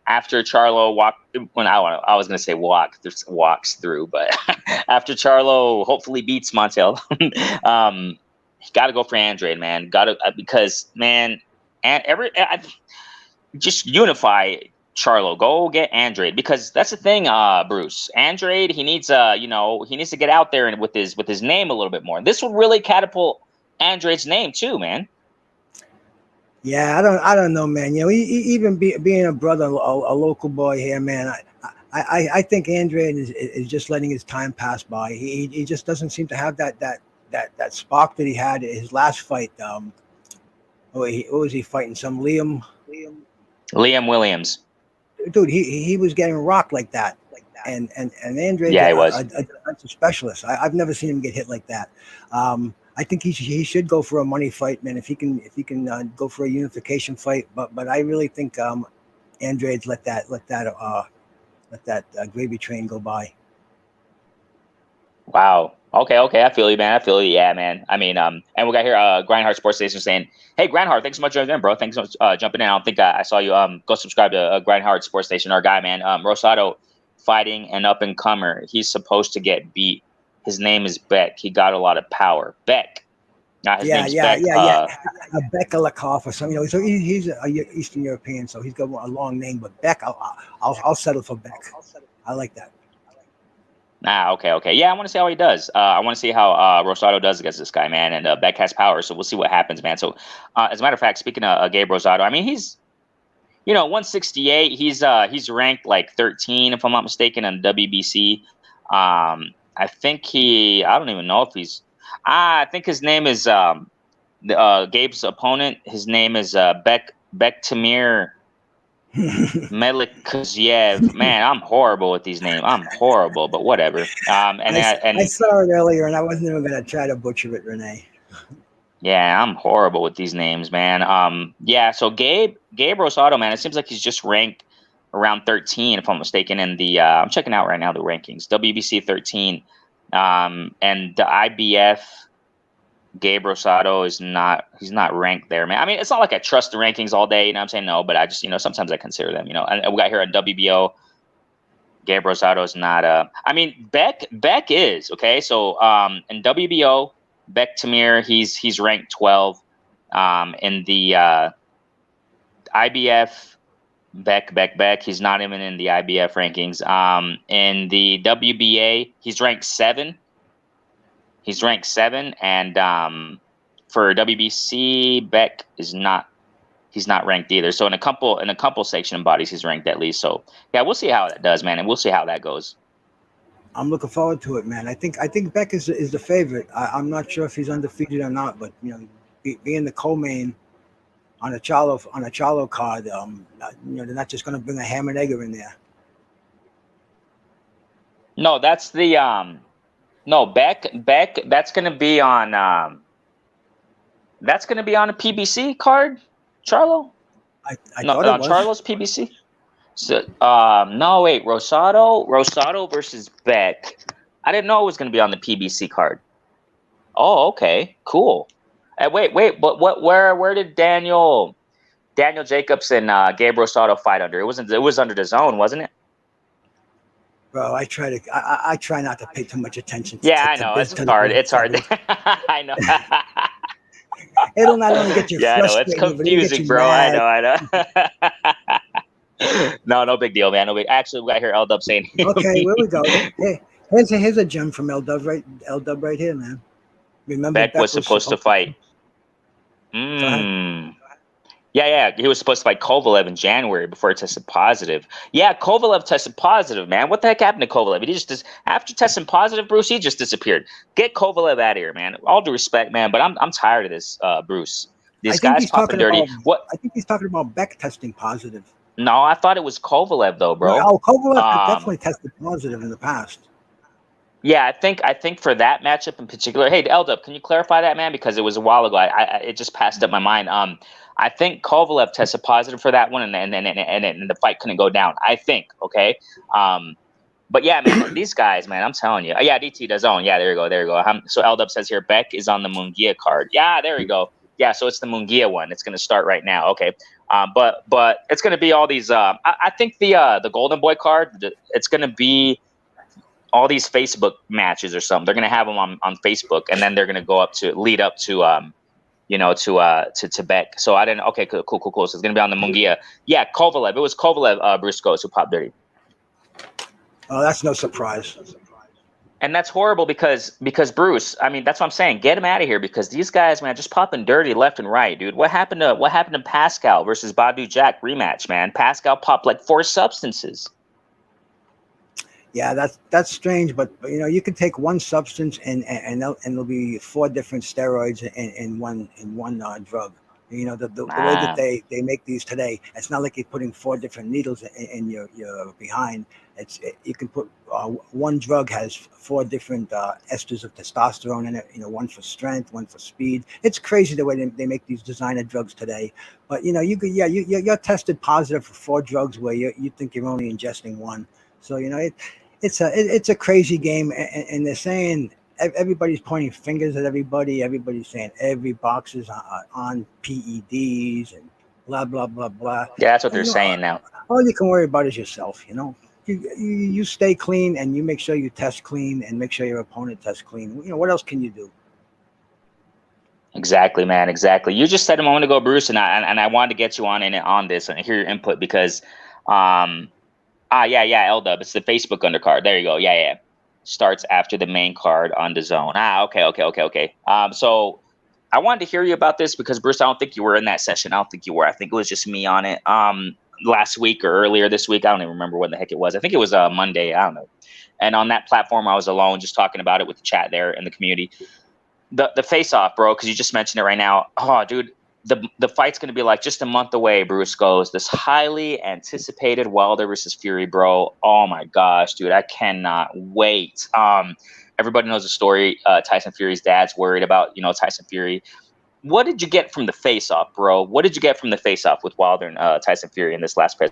after Charlo I was gonna say walks through, but after Charlo hopefully beats Montiel, he got to go for Andrade, man. Got to because man, and just unify Charlo. Go get Andrade because that's the thing, Bruce. Andrade, he needs he needs to get out there and with his name a little bit more. This would really catapult Andrade's name too, man. Yeah, I don't know, man. Even being a brother, a local boy here, man. I think Andrade is just letting his time pass by. He just doesn't seem to have that spark that he had at his last fight. What was he fighting? Some Liam Williams. Dude, he was getting rocked like that. And Andrade, yeah, he was a defensive specialist. I've never seen him get hit like that. I think he should go for a money fight, man. If he can go for a unification fight, but I really think Andrade's let that gravy train go by. Wow. Okay. I feel you, man. I feel you. Yeah, man. I mean, and we got here Grindhard Sports Station saying, "Hey, Grindhard, thanks so much for joining in, bro. Thanks so much jumping in. I don't think I saw you. Go subscribe to Grindhard Sports Station, our guy, man. Rosado fighting an up and comer. He's supposed to get beat. His name is Beck. He got a lot of power. Beck. Not his name's Beck. Beck Alakov or something. So he's a Eastern European, so he's got a long name. But Beck, I'll settle for Beck. I like that. Okay. Yeah, I want to see how he does. I want to see how Rosado does against this guy, man. And Beck has power, so we'll see what happens, man. So, as a matter of fact, speaking of Gabe Rosado, I mean, he's 168. He's ranked like 13, if I'm not mistaken, on WBC. I think I don't even know if he's. I think his name is Gabe's opponent. His name is Bektamir Melikaziev. Man, I'm horrible with these names. I'm horrible, but whatever. I saw it earlier, and I wasn't even going to try to butcher it, Renee. Yeah, I'm horrible with these names, man. Yeah, so Gabe Rosado, man, it seems like he's just ranked around 13, if I'm mistaken. In the I'm checking out right now the rankings. WBC 13, and the IBF. Gabe Rosado he's not ranked there, man. I mean, it's not like I trust the rankings all day, you know what I'm saying? No, but I just, sometimes I consider them, and we got here at WBO. Gabe Rosado is not, I mean, Beck is, okay. So, in WBO, Beck Tamir, he's ranked 12. In the, IBF, Beck, he's not even in the IBF rankings. In the WBA, he's ranked 7. And for WBC, Beck he's not ranked either. So in a couple section bodies, he's ranked at least. So yeah, we'll see how that does, man, and we'll see how that goes. I'm looking forward to it, man. I think Beck is the favorite. I'm not sure if he's undefeated or not, but being the co-main on a Charlo card, they're not just going to bring a ham and egger in there. No, that's the no Beck. That's going to be on a PBC card, Charlo. I thought it was Charlo's PBC. So, no, wait, Rosado versus Beck. I didn't know it was going to be on the PBC card. Oh, okay, cool. Wait, but where did Daniel Jacobs and Gabe Rosado fight under? It was under the zone, wasn't it? Bro, I try not to pay too much attention. I know it's hard. It's hard. I know. It'll not only get you frustrated, it's confusing, bro. Mad. I know. No big deal, man. No big. Actually, we got here L-Dub saying. Okay, where we go? Hey, here's a gem from L-Dub right here, man. Remember, Beck was supposed to fight. Yeah. He was supposed to fight Kovalev in January before he tested positive. Yeah, Kovalev tested positive, man. What the heck happened to Kovalev? He just after testing positive, Bruce, he just disappeared. Get Kovalev out of here, man. All due respect, man, but I'm tired of this, Bruce. This guy's popping dirty. I think he's talking about Beck testing positive. No, I thought it was Kovalev though, bro. Oh, Kovalev definitely tested positive in the past. Yeah, I think for that matchup in particular. Hey, L-Dub, can you clarify that, man? Because it was a while ago. It just passed up my mind. I think Kovalev tested positive for that one, and the fight couldn't go down. I think, okay. But yeah, man, these guys, man, I'm telling you. Yeah, DT does own. Yeah, there you go. So L-Dub says here, Beck is on the Munguia card. Yeah, there you go. Yeah, so it's the Munguia one. It's going to start right now. Okay. But it's going to be all these. I think the Golden Boy card. It's going to be all these Facebook matches or something. They're going to have them on Facebook, and then they're going to go lead up to Beck. So I didn't. Okay, cool. So it's going to be on the Munguia. Yeah, Kovalev. It was Kovalev, Bruce Goes, who popped dirty. Oh, that's no surprise. And that's horrible because Bruce, I mean, that's what I'm saying. Get him out of here because these guys, man, just popping dirty left and right, dude. What happened to Pascal versus Badu Jack rematch, man? Pascal popped like 4 substances. Yeah, that's strange, but you can take one substance and there'll be 4 different steroids in one drug. The way that they make these today, it's not like you're putting 4 different needles in your behind. You can put one drug has 4 different esters of testosterone in it. One for strength, one for speed. It's crazy the way they make these designer drugs today. But you're tested positive for 4 drugs where you think you're only ingesting 1. So it's a crazy game, and they're saying everybody's pointing fingers at everybody. Everybody's saying every box is on PEDs and blah blah blah blah. Yeah, that's what they're saying now. All you can worry about is yourself. You stay clean and you make sure you test clean and make sure your opponent tests clean. What else can you do? Exactly, man. Exactly. You just said a moment ago, Bruce, and I wanted to get you on this and hear your input because, L-Dub. It's the Facebook undercard. There you go. Yeah. Starts after the main card on the zone. Okay. So I wanted to hear you about this because Bruce, I don't think you were in that session. I don't think you were. I think it was just me on it. Last week or earlier this week. I don't even remember when the heck it was. I think it was Monday. I don't know. And on that platform, I was alone, just talking about it with the chat there in the community. The face off, bro, because you just mentioned it right now. Oh, dude, the fight's going to be like just a month away, Bruce Goes. This highly anticipated Wilder versus Fury, bro. Oh, my gosh, dude. I cannot wait. Everybody knows the story. Tyson Fury's dad's worried about, Tyson Fury. What did you get from the face-off, bro? What did you get from the face-off with Wilder and Tyson Fury in this last press?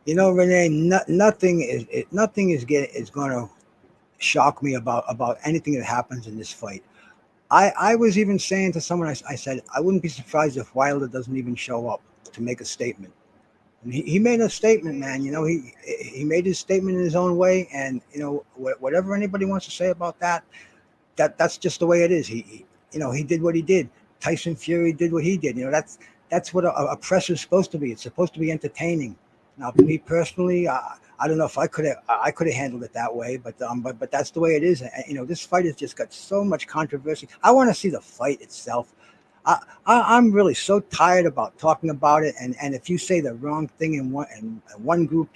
Renee, nothing is going to shock me about anything that happens in this fight. I was even saying to someone, I said, I wouldn't be surprised if Wilder doesn't even show up to make a statement. And he made a statement, man. He made his statement in his own way, and whatever anybody wants to say about that, that's just the way it is. He did what he did. Tyson Fury did what he did. That's what a press is supposed to be. It's supposed to be entertaining. Now, to me personally, I don't know if I could have handled it that way, but that's the way it is. And, this fight has just got so much controversy. I want to see the fight itself. I'm really so tired about talking about it. And if you say the wrong thing in one group,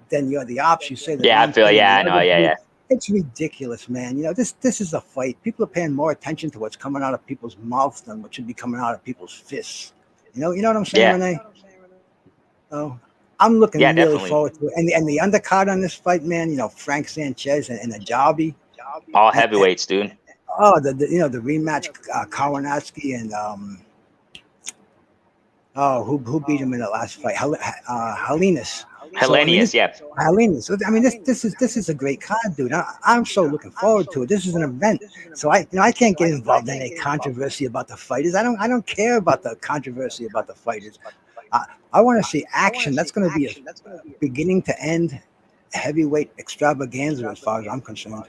then you're the ops. You say the Yeah, I wrong feel. thing in Yeah, I the know. other Yeah, group. yeah. It's ridiculous, man. This is a fight. People are paying more attention to what's coming out of people's mouths than what should be coming out of people's fists. You know what I'm saying, Yeah, Renee? So I'm yeah, looking really definitely. forward to it. And the undercard on this fight, man. Frank Sanchez and Ajabi. All And heavyweights, dude. oh, the rematch, Kawanatski and oh, who beat him in the last fight? Helenas. So I mean, Hellenius, yeah. Helenas. So, I mean, this is a great card, dude. I'm so looking forward to it. This is an event, so I can't get involved in any controversy about the fighters. I don't care about the controversy about the fighters. I, I want to see action. That's going to be a beginning to end heavyweight extravaganza, as far as I'm concerned.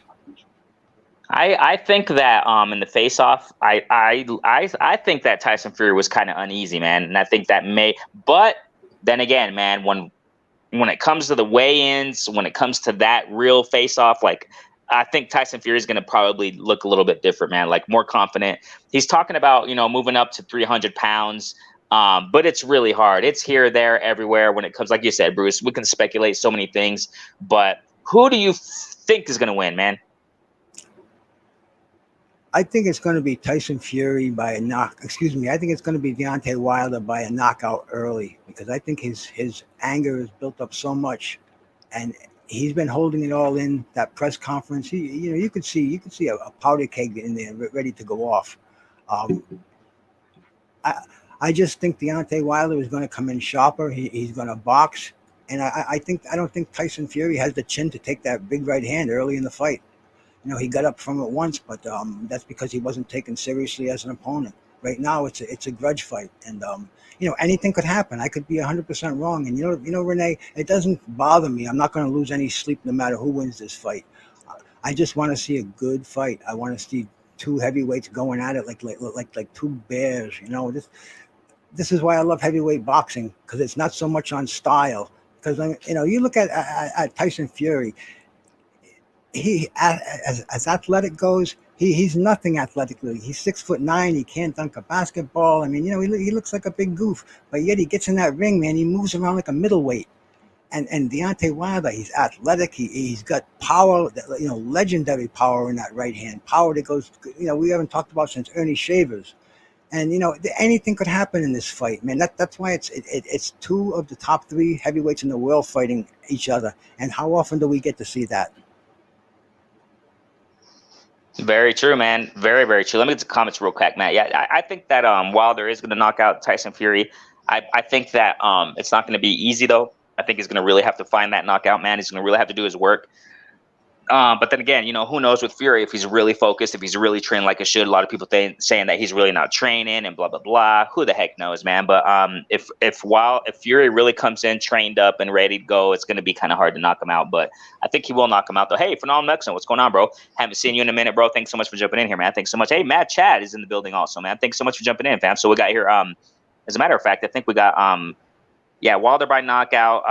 I think that in the face off, I think that Tyson Fury was kind of uneasy, man, and I think that but then again, man, when it comes to the weigh-ins, when it comes to that real face off, like I think Tyson Fury is going to probably look a little bit different, man, like more confident. He's talking about moving up to 300 pounds. But it's really hard. It's here, there, everywhere when it comes, like you said, Bruce. We can speculate so many things, but who do you think is going to win, man? I think it's going to be Tyson Fury by a knock. Excuse me. I think it's going to be Deontay Wilder by a knockout early, because I think his anger is built up so much, and he's been holding it all in. That press conference, you could see a powder keg in there ready to go off. Um, I I just think Deontay Wilder is going to come in sharper. He's going to box, and I don't think Tyson Fury has the chin to take that big right hand early in the fight. He got up from it once, but that's because he wasn't taken seriously as an opponent. Right now, it's a grudge fight, and anything could happen. I could be 100% wrong, and Renee, it doesn't bother me. I'm not going to lose any sleep no matter who wins this fight. I just want to see a good fight. I want to see two heavyweights going at it like two bears. This is why I love heavyweight boxing, because it's not so much on style. Because you look at Tyson Fury, he as athletic goes, he's nothing athletically. He's 6'9". He can't dunk a basketball. I mean, he looks like a big goof, but yet he gets in that ring, man. He moves around like a middleweight. And Deontay Wilder, he's athletic. He's got power, legendary power in that right hand. Power that goes, we haven't talked about since Ernie Shavers. And anything could happen in this fight, man. That's why it's two of the top three heavyweights in the world fighting each other. And how often do we get to see that? Very true, man. Very, very true. Let me get the comments real quick, Matt. Yeah, I think that Wilder is going to knock out Tyson Fury. I think that it's not going to be easy, though. I think he's going to really have to find that knockout, man. He's going to really have to do his work. But then again, who knows with Fury, if he's really focused, if he's really trained like he should. A lot of people saying that he's really not training and blah blah blah. Who the heck knows, man? But if Fury really comes in trained up and ready to go, it's going to be kind of hard to knock him out. But I think he will knock him out, though. Hey, Phenomenal Mexican, what's going on, bro? Haven't seen you in a minute, bro. Thanks so much for jumping in here, man. Thanks so much. Hey, Matt Chad is in the building also, man. Thanks so much for jumping in, fam. So we got here. As a matter of fact, I think we got Wilder by knockout.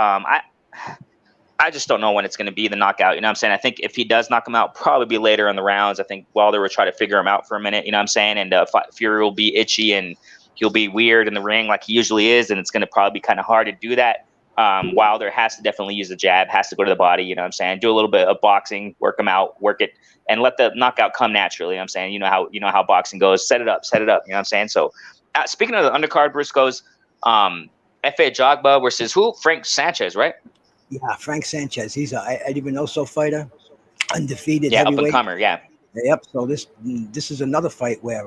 I just don't know when it's going to be the knockout. You know what I'm saying? I think if he does knock him out, probably be later in the rounds. I think Wilder will try to figure him out for a minute. You know what I'm saying? And Fury will be itchy and he'll be weird in the ring like he usually is. And it's going to probably be kind of hard to do that. Wilder has to definitely use the jab, has to go to the body. You know what I'm saying? Do a little bit of boxing, work him out, work it, and let the knockout come naturally. You know what I'm saying? You know how boxing goes. Set it up. You know what I'm saying? So speaking of the undercard, Briscoes, F.A. Jogba versus who? Frank Sanchez, right? Yeah, Frank Sanchez. He's a Eddie Vinoso fighter, undefeated Yeah, up and heavyweight. comer. Yeah. Yep. So this is another fight where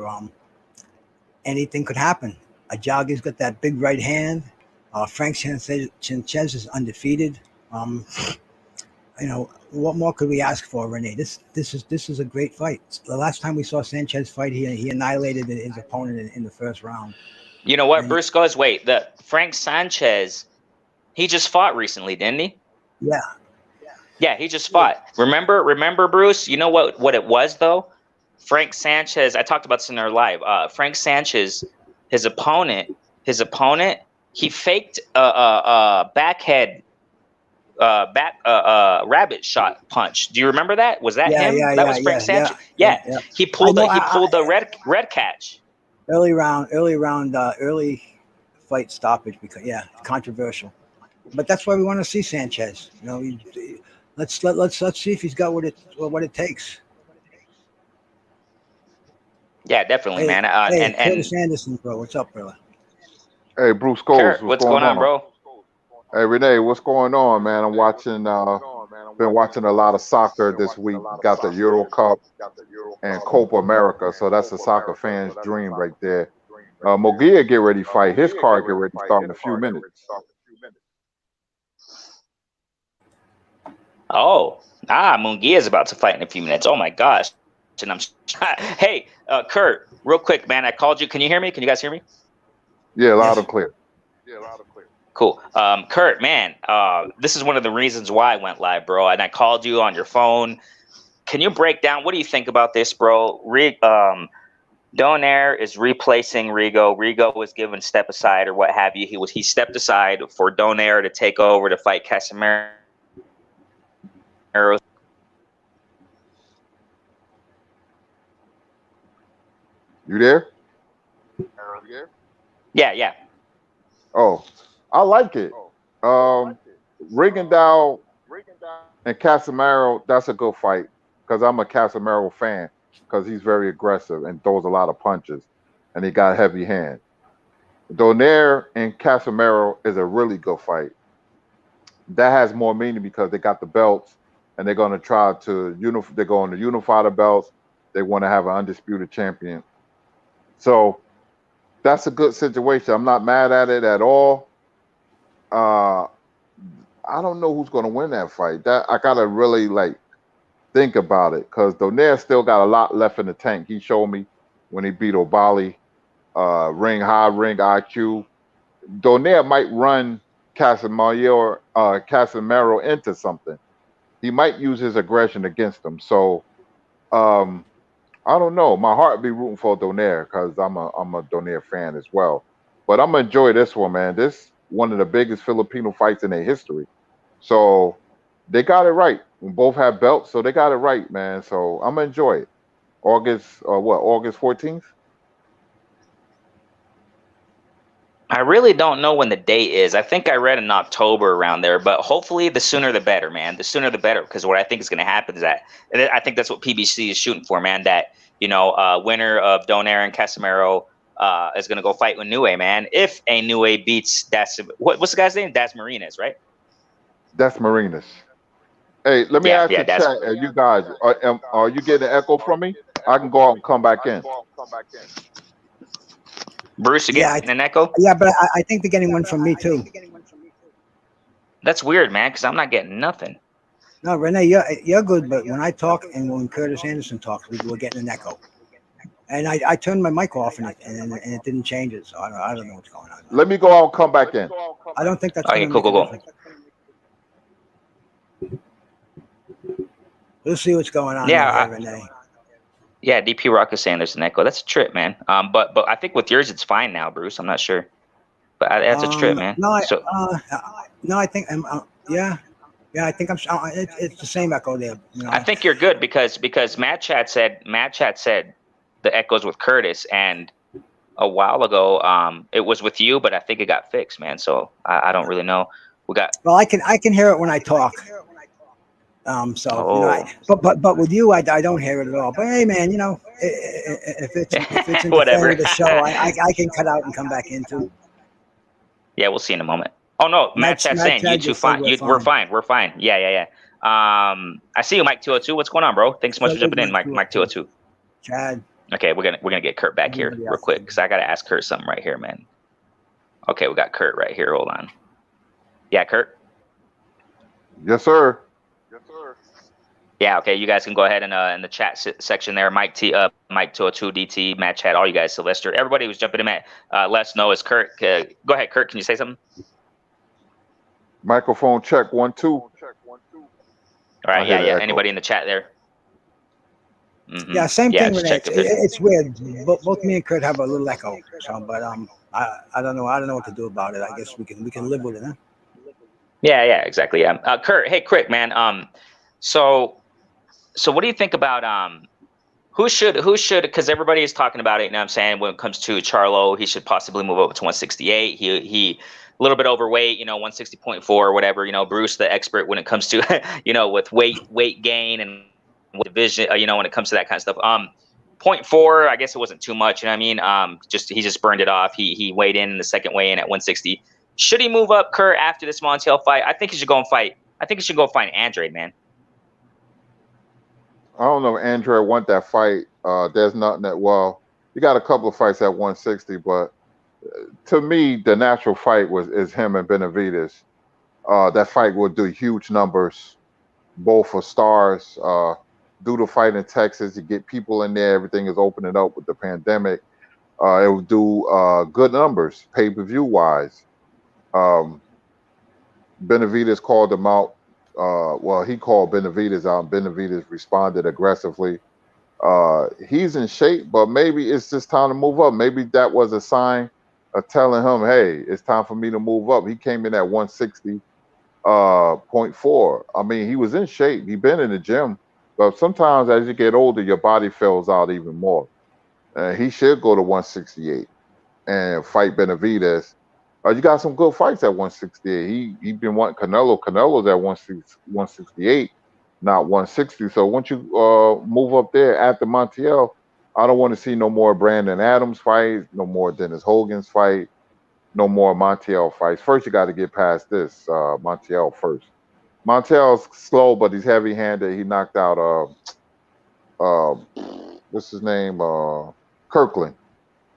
anything could happen. Ajagi's got that big right hand. Frank Sanchez is undefeated. Um, what more could we ask for, Renee? This is a great fight. The last time we saw Sanchez fight, he annihilated his opponent in the first round. You know what, And Bruce goes, wait, the Frank Sanchez, he just fought recently, didn't he? yeah, Yeah, he just fought. Remember, Bruce? You know what it was though? Frank Sanchez. I talked about this in our live. Frank Sanchez, his opponent, he faked a backhead, rabbit shot punch. Do you remember that? Was that yeah, him? yeah, That yeah, was Frank yeah, yeah, Sanchez. yeah, Yeah, yeah. he I pulled know. the red catch. Early round, early fight stoppage because controversial. But that's why we want to see Sanchez. Let's see if he's got what it takes. Yeah, definitely, Hey, man. hey, And Curtis Anderson, bro. What's up, brother? Hey, Bruce Coles, Kurt, what's what's going going on, on? bro? Hey, Renee, what's going on, man? I'm watching, been watching a lot of soccer this week. Got the Euro Cup and Copa America, so that's a soccer fan's dream right there. Mogia get ready to fight. His card get ready to start in a few minutes. Oh, Mungia is about to fight in a few minutes. Oh my gosh. And I'm hey, Kurt, real quick, man. I called you. Can you hear me? Can you guys hear me? Yeah, loud Yes. and clear. Cool. Kurt, man, this is one of the reasons why I went live, bro. And I called you on your phone. Can you break down what do you think about this, bro? Donaire is replacing Rigo. Rigo was given step aside or what have you. He stepped aside for Donaire to take over to fight Casimero. You there? Yeah. Oh, I like it. Rigondeaux and Casimero, that's a good fight because I'm a Casimero fan because he's very aggressive and throws a lot of punches and he got a heavy hand. Donaire and Casimero is a really good fight. That has more meaning because they got the belts and they're going to try to they're going to unify the belts. They want to have an undisputed champion. So that's a good situation. I'm not mad at it at all. I don't know who's going to win that fight. That I gotta really think about it because Donaire still got a lot left in the tank. He showed me when he beat Obali, ring IQ. Donaire might run Casimero into something. He might use his aggression against him. So um, I don't know. My heart be rooting for Donaire because I'm a Donaire fan as well. But I'm gonna enjoy this one, man. This one of the biggest Filipino fights in their history. So they got it right. We both have belts, so they got it right, man. So I'm gonna enjoy it. August 14th? I really don't know when the date is. I think I read in October around there, but hopefully the sooner the better, man. The sooner the better, because what I think is going to happen is that, and I think that's what PBC is shooting for, man. That winner of Donaire and Casimero is going to go fight with Nue, man. If a Nue beats what's the guy's name? Das Marinas, right? That's Marinas. Hey, let me ask Yeah, the that's chat, you guys, are you getting an echo from me? I can go out and come back in. Bruce Yeah, again, an echo. yeah, but I think they're getting one from me too. That's weird, man, because I'm not getting nothing. No, Renee, you're good, but when I talk and when Curtis Anderson talks, we're getting an echo. And I turned my mic off and it didn't change it, so I don't know what's going on. Let me go out and come back in. I don't think that's Okay, going to cool. make a difference. We'll see what's going on there, Renee. Yeah, DP Rock is saying there's an echo. That's a trip, man. But I think with yours it's fine now, Bruce. I'm not sure, but that's a trip, man. No, I think I think it's the same echo there. I think you're good because Matt Chat said the echoes with Curtis, and a while ago it was with you, but I think it got fixed, man. So I don't really know. Well, I can hear it when I talk. But with you, I don't hear it at all. But hey, man, if it's whatever with the show, I can cut out and come back into. Yeah, we'll see in a moment. Oh no, Matt Chat's saying you two fine. We're fine. We're fine. Yeah. I see you, Mike 202. What's going on, bro? Thanks so much for jumping in, Mike 202. Chad. Okay, we're gonna get Kurt back here real quick because I gotta ask Kurt something right here, man. Okay, we got Kurt right here. Hold on. Yeah, Kurt. Yes, sir. Yeah, okay. You guys can go ahead and in the chat section there, Mike 202 DT, Matt Chat, all you guys, Sylvester, everybody was jumping in. Matt, let us know is Kurt. Go ahead, Kurt. Can you say something? Microphone check 1 2. All I right. hear Yeah, the yeah. echo. Anybody in the chat there? Yeah, same Yeah, thing, just Renee. check if it. It's weird. Both me and Kurt have a little echo. So, but I don't know. I don't know what to do about it. I guess we can live with it, huh? Yeah, exactly. Yeah. Kurt, hey, quick, man. So what do you think about who should because everybody is talking about it, you know what I'm saying, when it comes to Charlo, he should possibly move up to 168. He a little bit overweight, 160.4 or whatever, Bruce the expert when it comes to with weight gain and division, when it comes to that kind of stuff. Point 0.4, I guess it wasn't too much, you know what I mean? He just burned it off. He weighed in the second weigh in at 160. Should he move up, Kurt, after this Montiel fight? I think he should go and fight. I think he should go fight Andrade, man. I don't know if Andrea want that fight. There's nothing that, well, you got a couple of fights at 160, but to me, the natural fight is him and Benavidez. That fight will do huge numbers. Both are stars. Do the fight in Texas, you get people in there. Everything is opening up with the pandemic. It will do good numbers, pay-per-view wise. Benavidez called him out. Well, he called Benavidez out. Benavidez responded aggressively. He's in shape, but maybe it's just time to move up. Maybe that was a sign of telling him, hey, it's time for me to move up. He came in at 160.4. I mean, he was in shape. He'd been in the gym. But sometimes as you get older, your body fills out even more. He should go to 168 and fight Benavidez. You got some good fights at 168. He been wanting Canelo. Canelo's at 168, not 160. So once you move up there after Montiel, I don't want to see no more Brandon Adams fights, no more Dennis Hogan's fight, no more Montiel fights. First, you got to get past this Montiel first. Montiel's slow, but he's heavy-handed. He knocked out what's his name? Kirkland.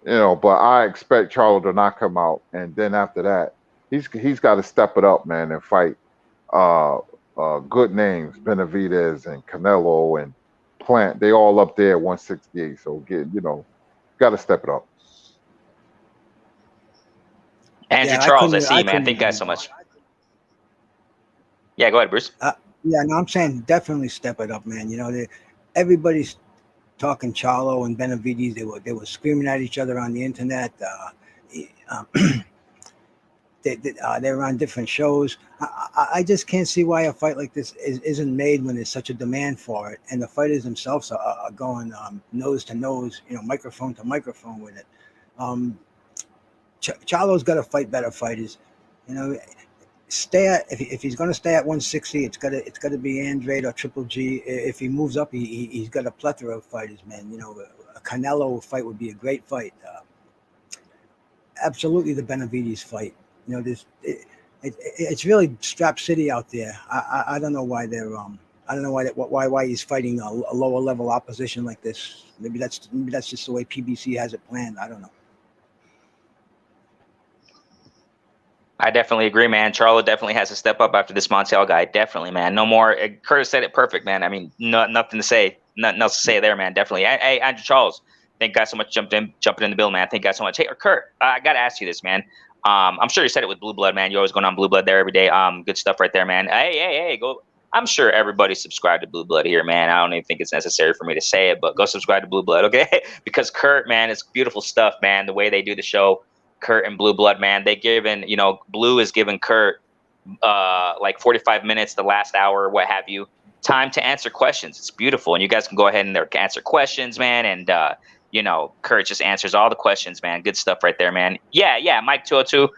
But I expect Charlo to not come out, and then after that, he's got to step it up, man, and fight good names, Benavidez and Canelo and Plant. They all up there at 168. So got to step it up. Andrew Charles, I see, man. Thank you guys so much. Yeah, go ahead, Bruce. Yeah, no, I'm saying definitely step it up, man. Everybody's talking Charlo and Benavidez. They were screaming at each other on the internet. They were on different shows. I just can't see why a fight like this isn't made when there's such a demand for it, and the fighters themselves are going nose to nose, microphone to microphone with it. Charlo's got to fight better fighters. If he's going to stay at 160, it's got to be Andrade or Triple G. If he moves up, he's got a plethora of fighters, man. A Canelo fight would be a great fight. Absolutely, the Benavidez fight. It's really Strap City out there. I don't know why they're I don't know why he's fighting a lower level opposition like this. Maybe that's just the way PBC has it planned. I don't know. I definitely agree, man. Charlo definitely has to step up after this Montiel guy. Definitely, man. No more. Curtis said it perfect, man. I mean, nothing to say. Nothing else to say there, man. Definitely. Hey, Andrew Charles, thank you guys so much jumping in the bill, man. Thank you guys so much. Hey, Kurt, I got to ask you this, man. I'm sure you said it with Blue Blood, man. You're always going on Blue Blood there every day. Good stuff right there, man. Hey, go. I'm sure everybody subscribed to Blue Blood here, man. I don't even think it's necessary for me to say it, but go subscribe to Blue Blood, okay? Because Kurt, man, it's beautiful stuff, man. The way they do the show. Kurt and Blue Blood, man, Blue is giving Kurt like 45 minutes, the last hour, what have you, time to answer questions. It's beautiful, and you guys can go ahead and answer questions, man. And Kurt just answers all the questions, man. Good stuff right there, man. Yeah, Mike 202.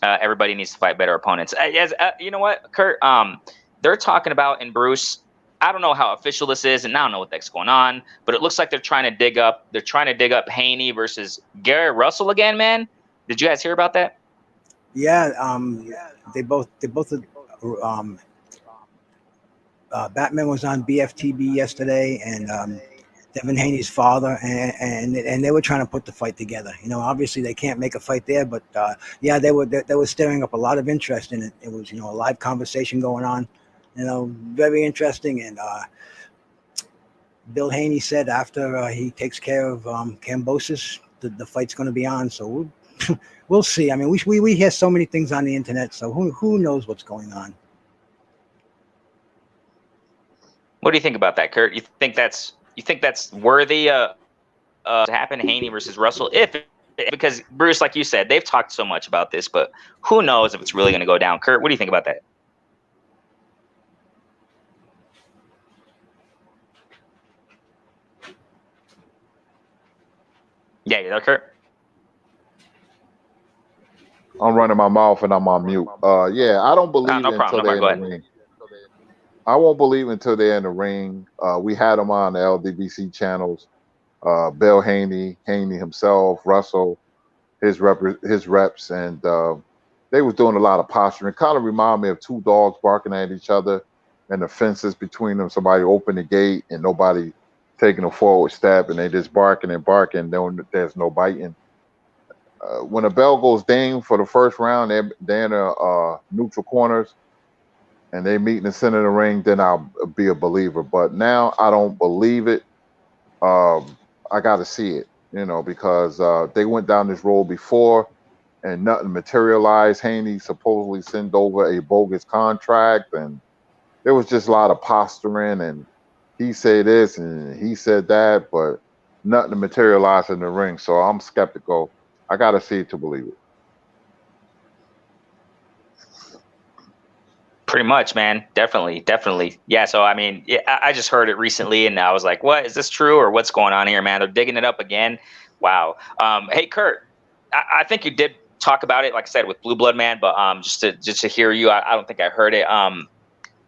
Everybody needs to fight better opponents. You know what, Kurt? They're talking about in Bruce. I don't know how official this is, and I don't know what the heck's going on, but it looks like they're trying to dig up Haney versus Gary Russell again, man. Did you guys hear about that? Yeah, they both. Batman was on BFTB yesterday, and Devin Haney's father, and they were trying to put the fight together. Obviously they can't make a fight there, but yeah, they were stirring up a lot of interest in it. It was a live conversation going on, very interesting. And Bill Haney said after he takes care of Kambosos, the fight's going to be on. So we'll see. I mean, we hear so many things on the internet, so who knows what's going on. What do you think about that, Kurt? You think that's worthy to happen, Haney versus Russell? Because Bruce, like you said, they've talked so much about this, but who knows if it's really going to go down? Kurt, what do you think about that? Yeah, you know, Kurt. I'm running my mouth and I'm on mute. Yeah, I don't believe No it until problem. they're in Go the ahead. ring. I won't believe until they're in the ring. We had them on the LDBC channels. Bill Haney himself, Russell, his reps, and they was doing a lot of posturing. Kind of remind me of two dogs barking at each other, and the fences between them. Somebody opened the gate and nobody taking a forward step, and they just barking and barking. There's no biting. When a bell goes ding for the first round, they're in neutral corners and they meet in the center of the ring, then I'll be a believer. But now I don't believe it. I got to see it, because they went down this road before and nothing materialized. Haney supposedly sent over a bogus contract, and there was just a lot of posturing, and he said this and he said that, but nothing materialized in the ring. So I'm skeptical. I got to see it to believe it. Pretty much, man. Definitely. Yeah. So I mean, I just heard it recently, and I was like, "What is this true or what's going on here, man?" They're digging it up again. Wow. Hey, Kurt, I think you did talk about it, like I said, with Blue Blood Man, but just to hear you, I don't think I heard it.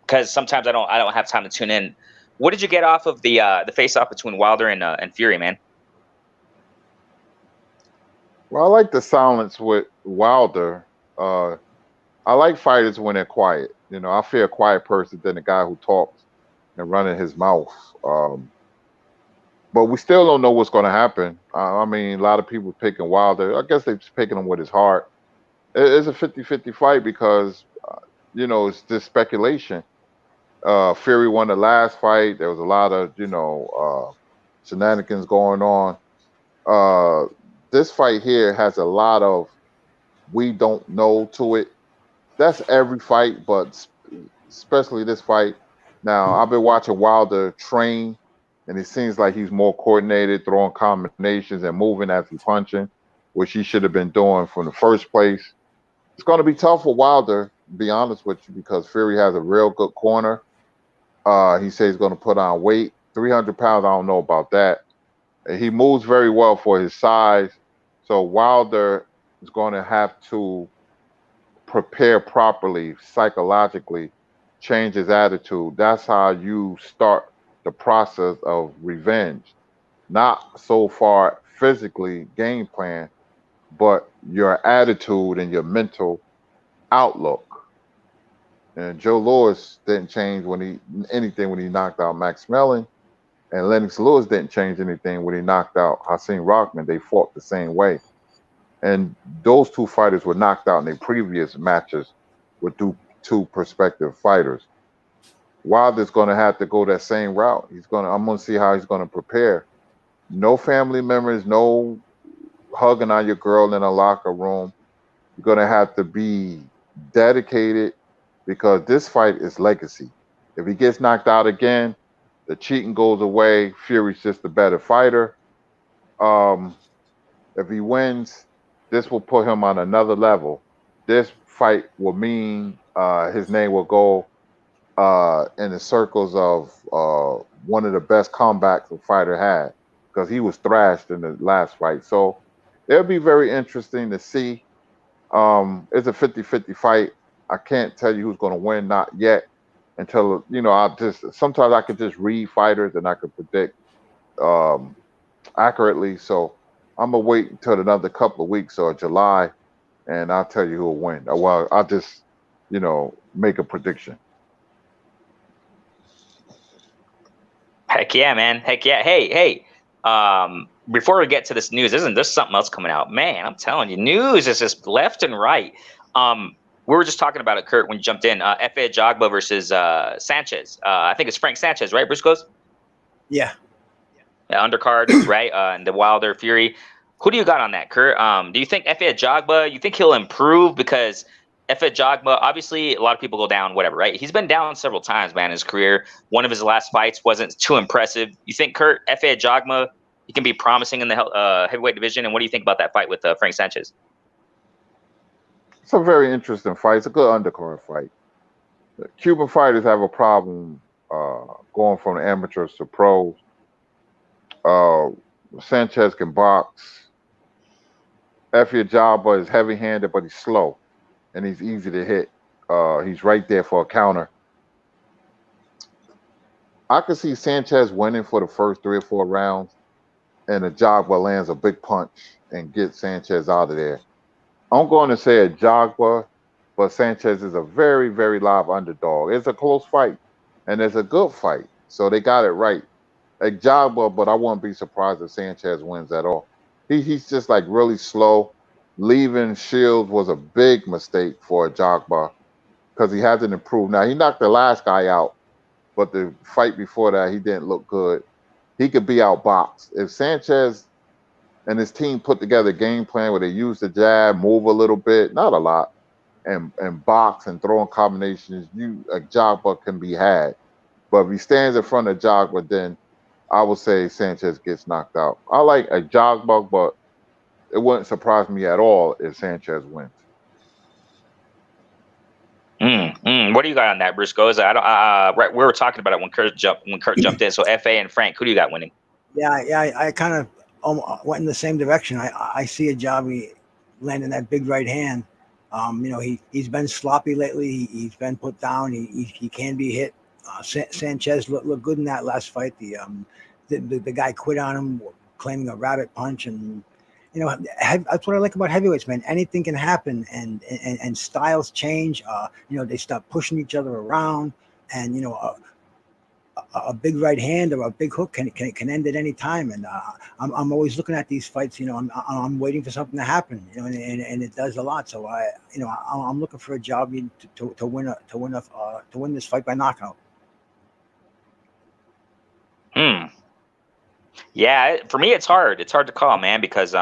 Because sometimes I don't have time to tune in. What did you get off of the face off between Wilder and Fury, man? Well, I like the silence with Wilder. I like fighters when they're quiet. I fear a quiet person than a guy who talks and running his mouth. But we still don't know what's going to happen. I mean, a lot of people picking Wilder. I guess they're picking him with his heart. It's a 50-50 fight because, it's just speculation. Fury won the last fight. There was a lot of, shenanigans going on. This fight here has a lot of we don't know to it. That's every fight, but especially this fight. Now, I've been watching Wilder train, and it seems like he's more coordinated, throwing combinations and moving as he's punching, which he should have been doing from the first place. It's going to be tough for Wilder, to be honest with you, because Fury has a real good corner. He says he's going to put on weight. 300 pounds, I don't know about that. He moves very well for his size. So Wilder is going to have to prepare properly psychologically, change his attitude. That's how you start the process of revenge. Not so far physically game plan, but your attitude and your mental outlook. And Joe Louis didn't change anything when he knocked out Max Mellon, and Lennox Lewis didn't change anything when he knocked out Hasim Rockman. They fought the same way. And those two fighters were knocked out in their previous matches with two prospective fighters. Wilder's going to have to go that same route. I'm going to see how he's going to prepare. No family members, no hugging on your girl in a locker room. You're going to have to be dedicated because this fight is legacy. If he gets knocked out again, the cheating goes away. Fury's just a better fighter. If he wins, this will put him on another level. This fight will mean his name will go in the circles of one of the best comebacks a fighter had because he was thrashed in the last fight. So it'll be very interesting to see. It's a 50-50 fight. I can't tell you who's going to win, not yet, until, sometimes I could just read fighters and I could predict accurately. So I'm going to wait until another couple of weeks or July, and I'll tell you who will win. Well, I'll just, make a prediction. Heck yeah, man. Heck yeah. Hey. Before we get to this news, isn't there something else coming out? Man, I'm telling you, news is just left and right. We were just talking about it, Kurt, when you jumped in. F.A. Jogba versus Sanchez. I think it's Frank Sanchez, right, Briscoes? Yeah. Undercard, right? And the Wilder Fury. Who do you got on that, Kurt? Do you think F.A. Jogba, you think he'll improve? Because F.A. Jogba, obviously, a lot of people go down, whatever, right? He's been down several times, man, in his career. One of his last fights wasn't too impressive. You think, Kurt, F.A. Jogba, he can be promising in the heavyweight division? And what do you think about that fight with Frank Sanchez? It's a very interesting fight. It's a good undercard fight. The Cuban fighters have a problem going from the amateurs to pros. Sanchez can box. Effie Jabba is heavy-handed, but he's slow, and he's easy to hit. He's right there for a counter. I could see Sanchez winning for the first 3 or 4 rounds, and Jabba lands a big punch and gets Sanchez out of there. I'm going to say a Jabba, but Sanchez is a very, very live underdog. It's a close fight, and it's a good fight, so they got it right. A Jabba, but I wouldn't be surprised if Sanchez wins at all. He's just like really slow. Leaving Shields was a big mistake for a Jogba because he hasn't improved. Now he knocked the last guy out, but the fight before that he didn't look good. He could be outboxed. If Sanchez and his team put together a game plan where they use the jab, move a little bit, not a lot, and box and throw in combinations, a Jogba can be had. But if he stands in front of Jogba, then I would say Sanchez gets knocked out. I like a Jogba, but it wouldn't surprise me at all if Sanchez wins. What do you got on that, Briscoes? I don't. Right, we were talking about it when Kurt jumped in. So F.A. and Frank, who do you got winning? Yeah. I kind of went in the same direction. I see a Jobby landing that big right hand. He's been sloppy lately. He's been put down. He can be hit. Sanchez looked good in that last fight. The guy quit on him, claiming a rabbit punch, and that's what I like about heavyweights, man. Anything can happen, and styles change. They start pushing each other around, and a big right hand or a big hook can end at any time. And I'm always looking at these fights. I'm waiting for something to happen. And it does a lot. So I'm looking for a job to win this fight by knockout. Yeah, for me it's hard. It's hard to call, man, because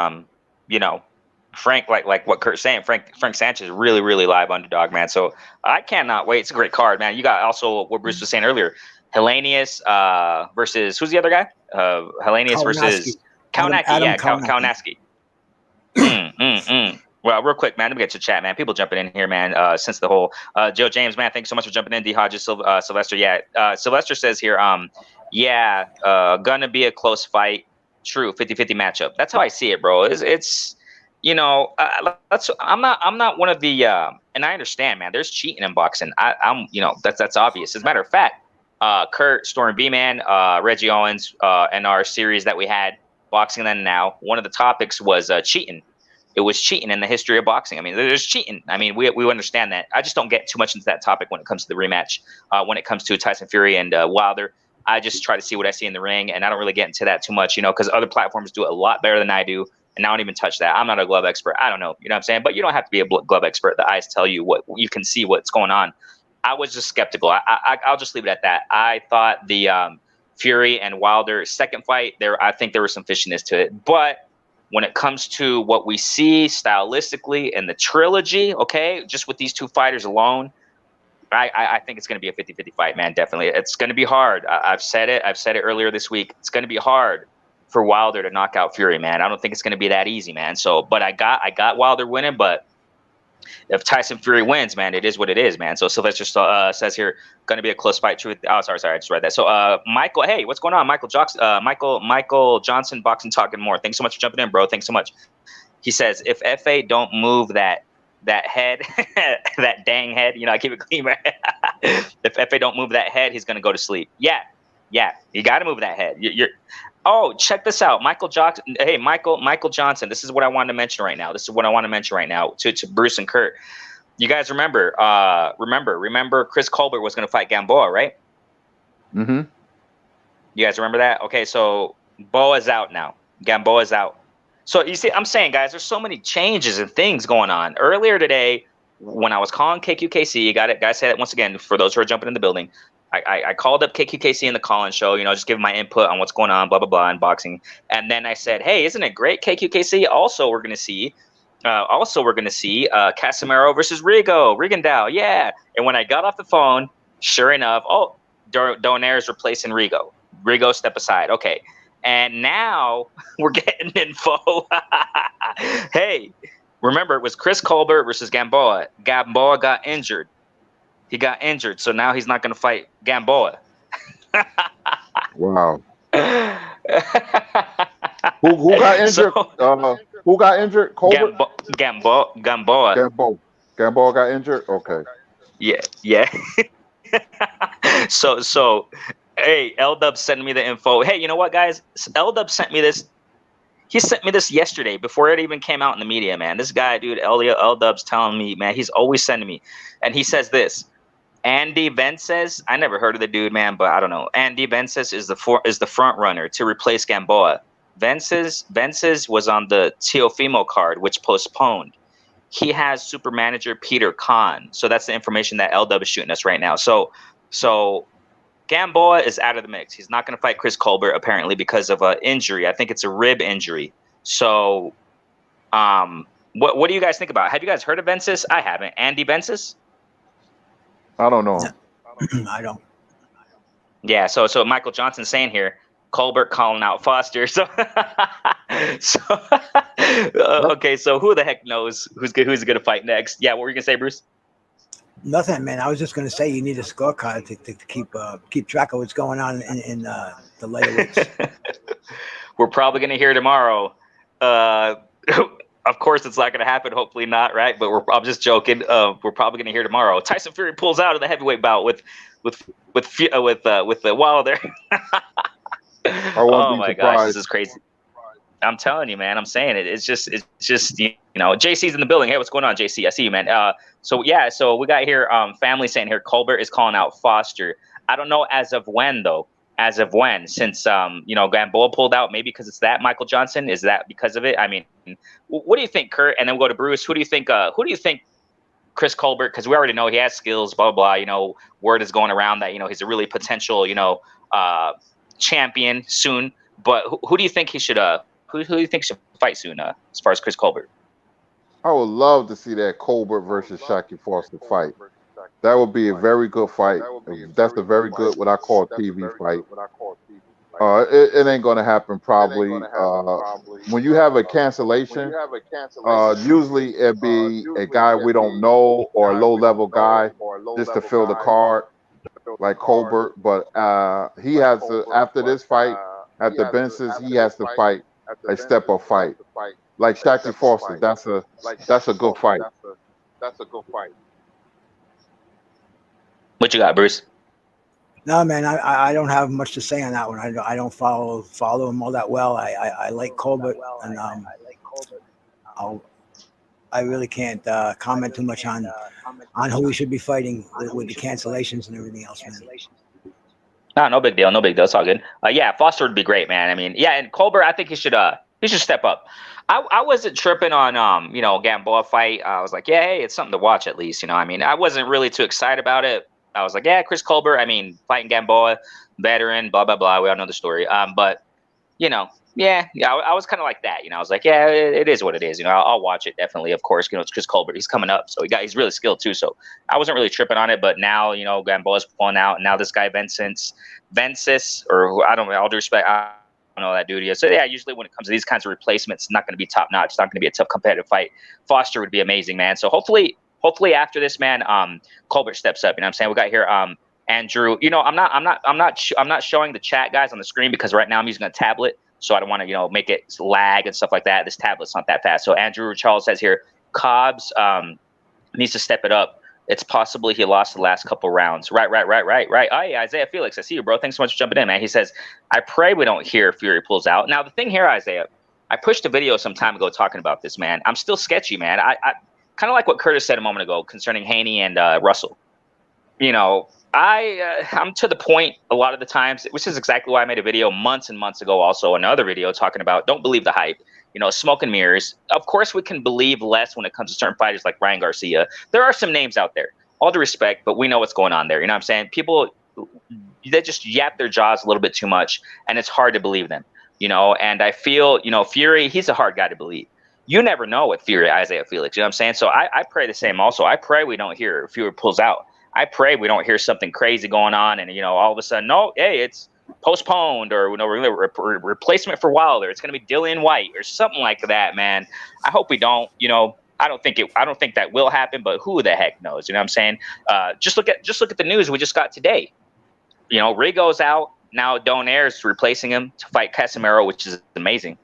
Frank, like what Kurt's saying, Frank Sanchez is really, really live underdog, man. So I cannot wait. It's a great card, man. You got also what Bruce was saying earlier, Helenius versus who's the other guy? Helenius versus Kaunacki. Yeah, Kaunacki. Well, real quick, man, let me get your chat, man. People jumping in here, man. Since the whole Joe James, man, thanks so much for jumping in. D Hodges, Sylvester, yeah. Sylvester says here, gonna be a close fight. True, 50-50 matchup. That's how I see it, bro. It's I'm not one of the and I understand, man. There's cheating in boxing. I'm that's obvious. As a matter of fact, Kurt, Storm B Man, Reggie Owens, and our series that we had, Boxing Then and Now, one of the topics was cheating. It was cheating in the history of boxing. I mean, there's cheating. I mean, we understand that. I just don't get too much into that topic when it comes to the rematch. When it comes to Tyson Fury and Wilder, I just try to see what I see in the ring, and I don't really get into that too much, because other platforms do it a lot better than I do, and I don't even touch that. I'm not a glove expert. I don't know, you know what I'm saying? But you don't have to be a glove expert. The eyes tell you what you can see what's going on. I was just skeptical. I'll just leave it at that. I thought the Fury and Wilder second fight, I think there was some fishiness to it, but when it comes to what we see stylistically in the trilogy, okay, just with these two fighters alone, I think it's going to be a 50-50 fight, man. Definitely. It's going to be hard. I've said it earlier this week. It's going to be hard for Wilder to knock out Fury, man. I don't think it's going to be that easy, man. So, but I got Wilder winning, but if Tyson Fury wins, man, it is what it is, man. So Sylvester says here, going to be a close fight. Truth. Oh, sorry, I just read that. So Michael, hey, what's going on? Michael Johnson, Boxing Talking More. Thanks so much for jumping in, bro. Thanks so much. He says, if FA don't move that head, that dang head, I keep it clean, man. If FA don't move that head, he's going to go to sleep. Yeah, you got to move that head. Oh, check this out. Michael Johnson. Hey, Michael Johnson. This is what I wanted to mention right now. To Bruce and Kurt. You guys remember Chris Colbert was going to fight Gamboa, right? Mm-hmm. You guys remember that? Okay, so Boa's out now. Gamboa's out. So you see, I'm saying, guys, there's so many changes and things going on. Earlier today, when I was calling KQKC, you got it. Guys, said it once again for those who are jumping in the building. I called up KQKC in the call-in show, just giving my input on what's going on, blah blah blah, in boxing. And then I said, hey, isn't it great, KQKC? Also, we're gonna see Casimero versus Rigondeaux, yeah. And when I got off the phone, sure enough, Donaire is replacing Rigo. Rigo, step aside. Okay. And now we're getting info. Hey, remember, it was Chris Colbert versus Gamboa. Gamboa got injured. He got injured, so now he's not going to fight Gamboa. Wow. Who got injured? Who got injured? Colbert? Gamboa. Gamboa got injured? Okay. Yeah. So hey, L-Dub sent me the info. Hey, you know what, guys? L-Dub sent me this. He sent me this yesterday before it even came out in the media, man. This guy, dude, L-Dub's telling me, man, he's always sending me. And he says this. Andy Vences, I never heard of the dude, man, but I don't know. Andy Vences is the front runner to replace Gamboa. Vences was on the Teofimo card, which postponed. He has super manager Peter Kahn. So that's the information that L-Dub is shooting us right now. So Gamboa is out of the mix. He's not going to fight Chris Colbert apparently because of an injury. I think it's a rib injury. So, what do you guys think about it? Have you guys heard of Vences? I haven't. Andy Vences? I don't know. I don't. Yeah. So Michael Johnson saying here, Colbert calling out Foster. So, okay. So who the heck knows who's going to fight next? Yeah. What were you gonna say, Bruce? Nothing, man. I was just going to say you need a scorecard to keep track of what's going on in the later weeks. We're probably going to hear tomorrow. Of course, it's not going to happen. Hopefully not, right? But I'm just joking. We're probably going to hear tomorrow. Tyson Fury pulls out of the heavyweight bout with the Wilder. Oh my gosh, this is crazy. I'm telling you, man. I'm saying it. It's just JC's in the building. Hey, what's going on, JC? I see you, man. So we got here family saying here Colbert is calling out Foster. I don't know as of when though. As of when, since Gamboa pulled out, maybe because it's that Michael Johnson. Is that because of it? I mean, what do you think, Kurt? And then we'll go to Bruce. Who do you think Chris Colbert? Because we already know he has skills. Blah blah. Word is going around that he's a really potential champion soon. But who do you think he should who do you think should fight soon? As far as Chris Colbert. I would love to see that Colbert versus Shaki Foster fight. That would be a very good fight. That's a very good what I call TV fight. It ain't gonna happen probably. When you have a cancellation, usually it'd be a guy we don't know or a low-level guy just to fill the card, like Colbert. But he has to, after this fight, at the Bences, he has to fight a step-up fight, like Shaki Foster. That's a good fight. What you got, Bruce? No, man, I don't have much to say on that one. I don't follow him all that well. I like Colbert, and I really can't comment too much on who we should be fighting with the cancellations and everything else, man. No big deal. It's all good. Yeah, Foster would be great, man. I mean, yeah, and Colbert, I think he should step up. I wasn't tripping on Gamboa fight. I was like, yeah, hey, it's something to watch at least. I mean, I wasn't really too excited about it. I was like, yeah, Chris Colbert. I mean, fighting Gamboa, veteran, blah blah blah. We all know the story. But yeah, I was kind of like that. I was like, yeah, it is what it is. I'll watch it definitely. Of course, it's Chris Colbert. He's coming up, so he's really skilled too. So I wasn't really tripping on it. But now, Gamboa's pulling out, and now this guy Vences, or I don't know, all due respect, I don't know that dude yet. So yeah, usually when it comes to these kinds of replacements, it's not going to be top notch. It's not going to be a tough competitive fight. Foster would be amazing, man. So hopefully after this, man, Colbert steps up. You know what I'm saying? We got here Andrew. I'm not showing the chat, guys, on the screen because right now I'm using a tablet, so I don't want to make it lag and stuff like that. This tablet's not that fast. So Andrew Charles says here, Cobbs needs to step it up. It's possibly he lost the last couple rounds. Right. Oh yeah, Isaiah Felix, I see you, bro. Thanks so much for jumping in, man. He says, I pray we don't hear Fury pulls out. Now the thing here, Isaiah, I pushed a video some time ago talking about this, man. I'm still sketchy, man. I kind of like what Curtis said a moment ago concerning Haney and Russell. you know, I'm to the point a lot of the times, which is exactly why I made a video months and months ago, also another video talking about don't believe the hype. You know, smoke and mirrors. Of course, we can believe less when it comes to certain fighters like Ryan Garcia. There are some names out there, all due respect, but we know what's going on there. You know what I'm saying? People, they just yap their jaws a little bit too much, and it's hard to believe them. You know, and I feel, you know, Fury, he's a hard guy to believe. You never know with Fury, Isaiah Felix. You know what I'm saying? So I pray the same also. I pray we don't hear Fury pulls out. I pray we don't hear something crazy going on, and you know, all of a sudden, no, hey, it's postponed, or you know, replacement for Wilder. It's going to be Dillian White or something like that, man. I hope we don't. You know, I don't think that will happen, but who the heck knows? You know what I'm saying? Just look at the news we just got today. You know, Rigo's out now. Donaire is replacing him to fight Casimero, which is amazing,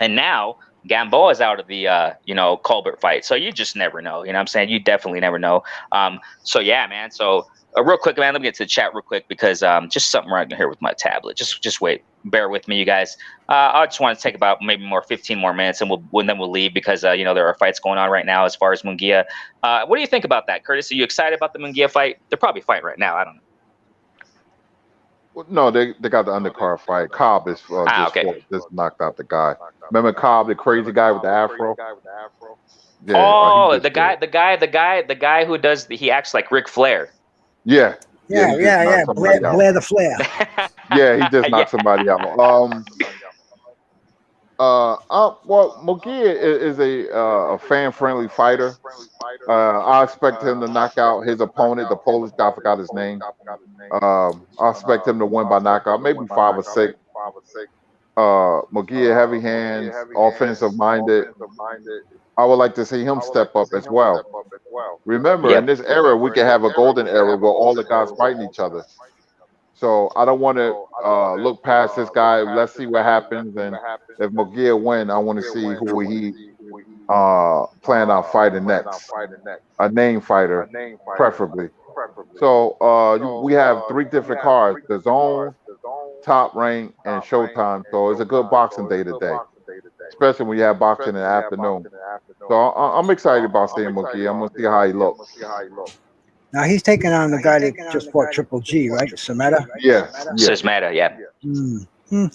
and now Gamboa is out of the you know, Colbert fight. So you just never know. You know what I'm saying? You definitely never know. So yeah, man. So real quick, man, let me get to the chat real quick because just something right here with my tablet. Just wait. Bear with me, you guys. I just want to take about maybe 15 more minutes, and then we'll leave because you know, there are fights going on right now as far as Munguia. What do you think about that, Curtis? Are you excited about the Munguia fight? They're probably fighting right now. I don't know. Well, no, they got the undercard fight. Cobb is just knocked out the guy. Remember Cobb, the crazy guy with the afro? Yeah, the guy who does he acts like Ric Flair. Yeah. Blair the Flair. Yeah, he just knocked somebody out. Well, Munguia is a fan-friendly fighter. I expect him to knock out his opponent, the Polish guy. I forgot his name. I expect him to win by knockout, maybe 5 or 6. Munguia, heavy hands, offensive-minded. I would like to see him step up as well. Remember, in this era, we can have a golden era where all the guys fighting each other. So I don't want to look past this guy. Let's see what happens. And if Munguia win, I want to see who he plan on fighting next. A name fighter, preferably. So we have 3 different cards: the Zone, Top Rank, and Showtime. So it's a good boxing day today, especially when you have boxing in the afternoon. So I'm excited about seeing Munguia. I'm going to see how he looks. Now he's taking on the guy that just fought Triple G, right? Sameta? Yeah. Sameta, yeah. Mm-hmm.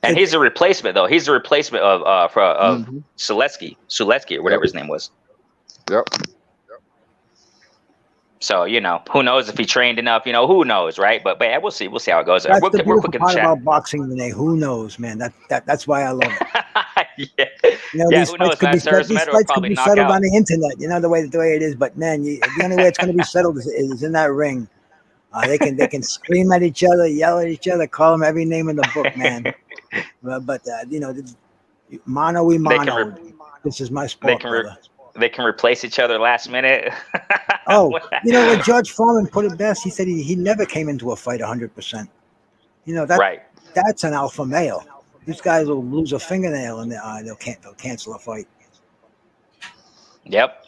And he's a replacement, though. He's a replacement of Suletsky, or whatever his name was. Yep. So, you know, who knows if he trained enough? You know, who knows, right? But yeah, we'll see. We'll see how it goes. That's the beautiful part about boxing, Renee. Who knows, man? That's why I love it. Yeah. You know, these fights could be settled on the internet. You know, the way it is. But man, the only way it's going to be settled is in that ring. They can scream at each other, yell at each other, call them every name in the book, man. But you know, mano y mano. This is my sport, brother. They can replace each other last minute. Oh, you know what George Foreman put it best? He said he never came into a fight 100%. You know, that's an alpha male. These guys will lose a fingernail and they'll cancel a fight. Yep,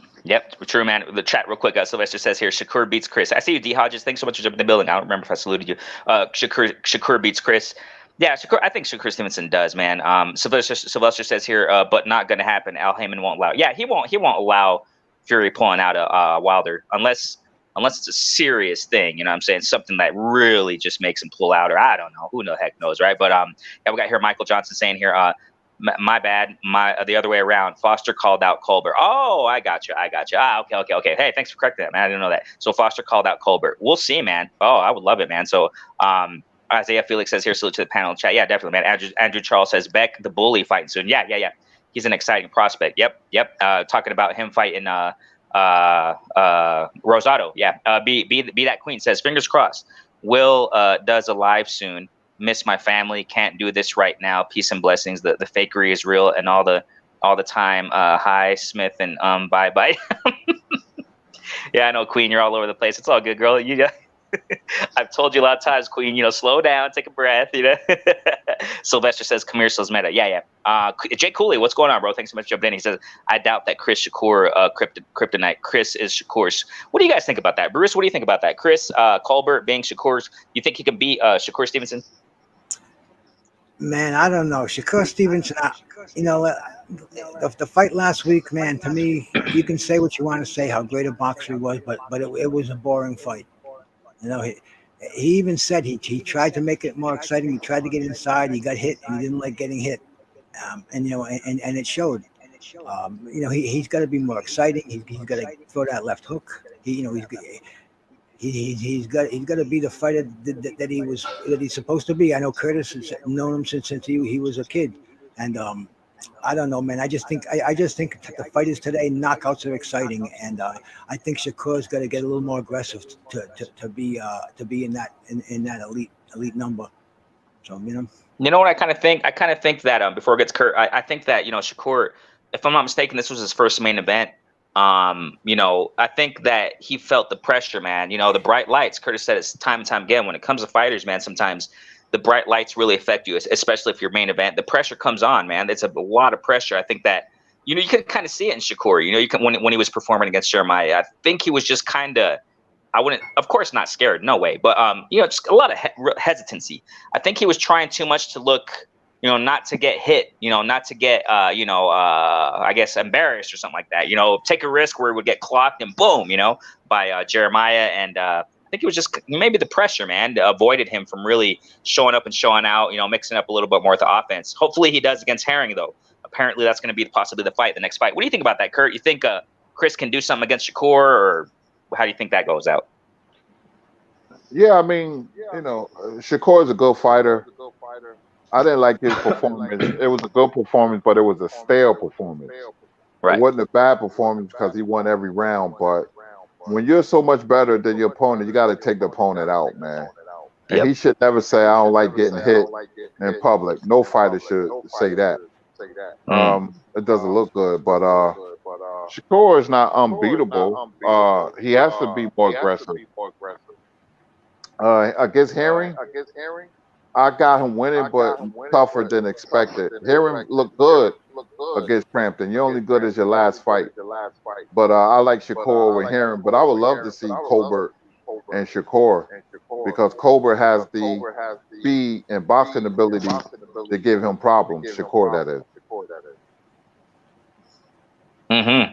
true, man. The chat real quick. Sylvester says here, Shakur beats Chris. I see you, D Hodges. Thanks so much for jumping in the building. I don't remember if I saluted you. Shakur beats Chris. Yeah, I think Shakur Stevenson does, man. Sylvester says here, but not going to happen. Al Heyman won't allow. Yeah, he won't allow Fury pulling out a Wilder unless it's a serious thing. You know what I'm saying? Something that really just makes him pull out, or I don't know. Who the heck knows, right? But yeah, we got here Michael Johnson saying here, my bad, the other way around. Foster called out Colbert. Oh, I got you. Okay. Hey, thanks for correcting that, man. I didn't know that. So Foster called out Colbert. We'll see, man. Oh, I would love it, man. So Isaiah Felix says here, salute to the panel chat. Yeah, definitely, man. Andrew Charles says Beck the Bully fighting soon. Yeah. He's an exciting prospect. Yep. Talking about him fighting Rosado. Yeah. Be that queen says fingers crossed. Will does a live soon. Miss my family. Can't do this right now. Peace and blessings. The fakery is real and all the time. Hi Smith and bye. Yeah, I know, Queen. You're all over the place. It's all good, girl. I've told you a lot of times, Queen, you know, slow down, take a breath, you know. Sylvester says, come here, Meta. Yeah. Jay Cooley, what's going on, bro? Thanks so much for jumping in. He says, I doubt that Chris Shakur, Kryptonite. Chris is Shakur's. What do you guys think about that? Bruce, what do you think about that? Chris Colbert being Shakur's. You think he can beat Shakur Stevenson? Man, I don't know. Shakur Stevenson, you know, the fight last week, man, to me, you can say what you want to say, how great a boxer he was, but it was a boring fight. You know, he even said he tried to make it more exciting. He tried to get inside. He got hit. He didn't like getting hit, and and it showed. He's got to be more exciting. He's got to throw that left hook. He's got to be the fighter that he's supposed to be. I know Curtis has known him since he was a kid, and I don't know, man. I just think the fighters today, knockouts are exciting, and I think Shakur's got to get a little more aggressive to be in that elite number. So You know what I kind of think? I kind of think that before it gets Kurt, I think that Shakur, if I'm not mistaken, this was his first main event. I think that he felt the pressure, man. The bright lights. Curtis said it's time and time again. When it comes to fighters, man, sometimes the bright lights really affect you, especially if you're main event. The pressure comes on, man. It's a lot of pressure. I think that you can kind of see it in Shakur. You can when he was performing against Jeremiah. I think he was just kind of. I wouldn't, of course, not scared, no way. But just a lot of hesitancy. I think he was trying too much to look, not to get hit, not to get, I guess embarrassed or something like that. Take a risk where it would get clocked and boom, by Jeremiah. And I think it was just maybe the pressure, man, avoided him from really showing up and showing out. Mixing up a little bit more with the offense. Hopefully he does against Herring, though. Apparently that's going to be possibly the next fight. What do you think about that, Kurt? You think Chris can do something against Shakur, or how do you think that goes out? Yeah, I mean, Shakur is a good fighter. I didn't like his performance. It was a good performance, but it was a stale performance. Right. It wasn't a bad performance because he won every round. But when you're so much better than your opponent, you got to take the opponent out, man. And he should never say, "I don't like getting hit in public." No fighter should say that. It doesn't look good. But Shakur is not unbeatable. He has to be more aggressive. Against Herring, I got him winning, but tougher than expected. Herring looked good against Frampton. You're only good as your last fight. But I like Shakur over Herring. But I would love to see Colbert and Shakur because Colbert has the speed and boxing ability to give him problems. Shakur, that is.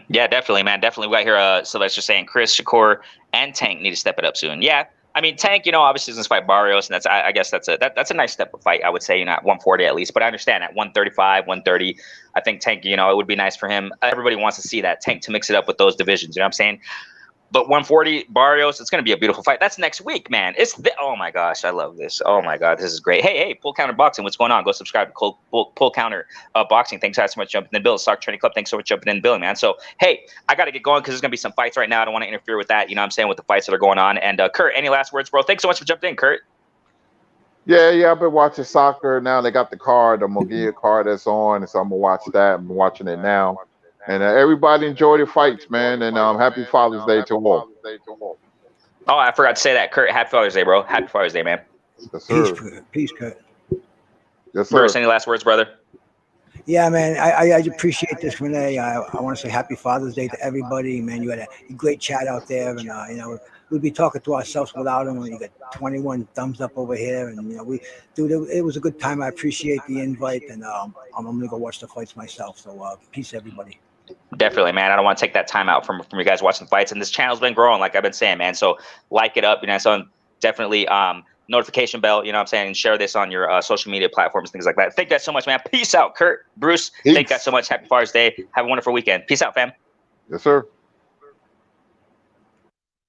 Yeah, definitely, man. Definitely. We got here. So let's just saying Chris, Shakur, and Tank need to step it up soon. Yeah. I mean, Tank, obviously doesn't fight Barrios, and I guess that's a nice step of fight. I would say, at 140 at least, but I understand at 135, 130, I think Tank, it would be nice for him. Everybody wants to see that Tank to mix it up with those divisions. You know what I'm saying? But 140 Barrios, it's going to be a beautiful fight. That's next week, man. Oh my gosh, I love this. Oh my God, this is great. Hey, Pull Counter Boxing, what's going on? Go subscribe to Pull Counter Boxing. Thanks so much for jumping in the bill. Stock Training Club, thanks so much for jumping in the bill, man. So, hey, I got to get going because there's going to be some fights right now. I don't want to interfere with that, what I'm saying, with the fights that are going on. And Kurt, any last words, bro? Thanks so much for jumping in, Kurt. Yeah, I've been watching soccer. Now they got the Mogia card that's on, and so I'm going to watch that. I'm watching it now. And everybody enjoy the fights, man. And happy Father's Day to all. Oh, I forgot to say that, Kurt. Happy Father's Day, bro. Happy Father's Day, man. Yes, sir. Peace, Kurt. Yes, sir. Bruce, any last words, brother? Yeah, man. I appreciate this, Renee. I want to say Happy Father's Day to everybody, man. You had a great chat out there, and we'd be talking to ourselves without him. You got 21 thumbs up over here, and it was a good time. I appreciate the invite, and I'm gonna go watch the fights myself. So peace, everybody. Definitely, man. I don't want to take that time out from you guys watching fights. And this channel's been growing, like I've been saying, man. So like it up, so definitely notification bell, what I'm saying, and share this on your social media platforms, things like that. Thank you guys so much, man. Peace out, Kurt, Bruce. Peace. Thank you guys so much. Happy Father's Day. Have a wonderful weekend. Peace out, fam. Yes, sir.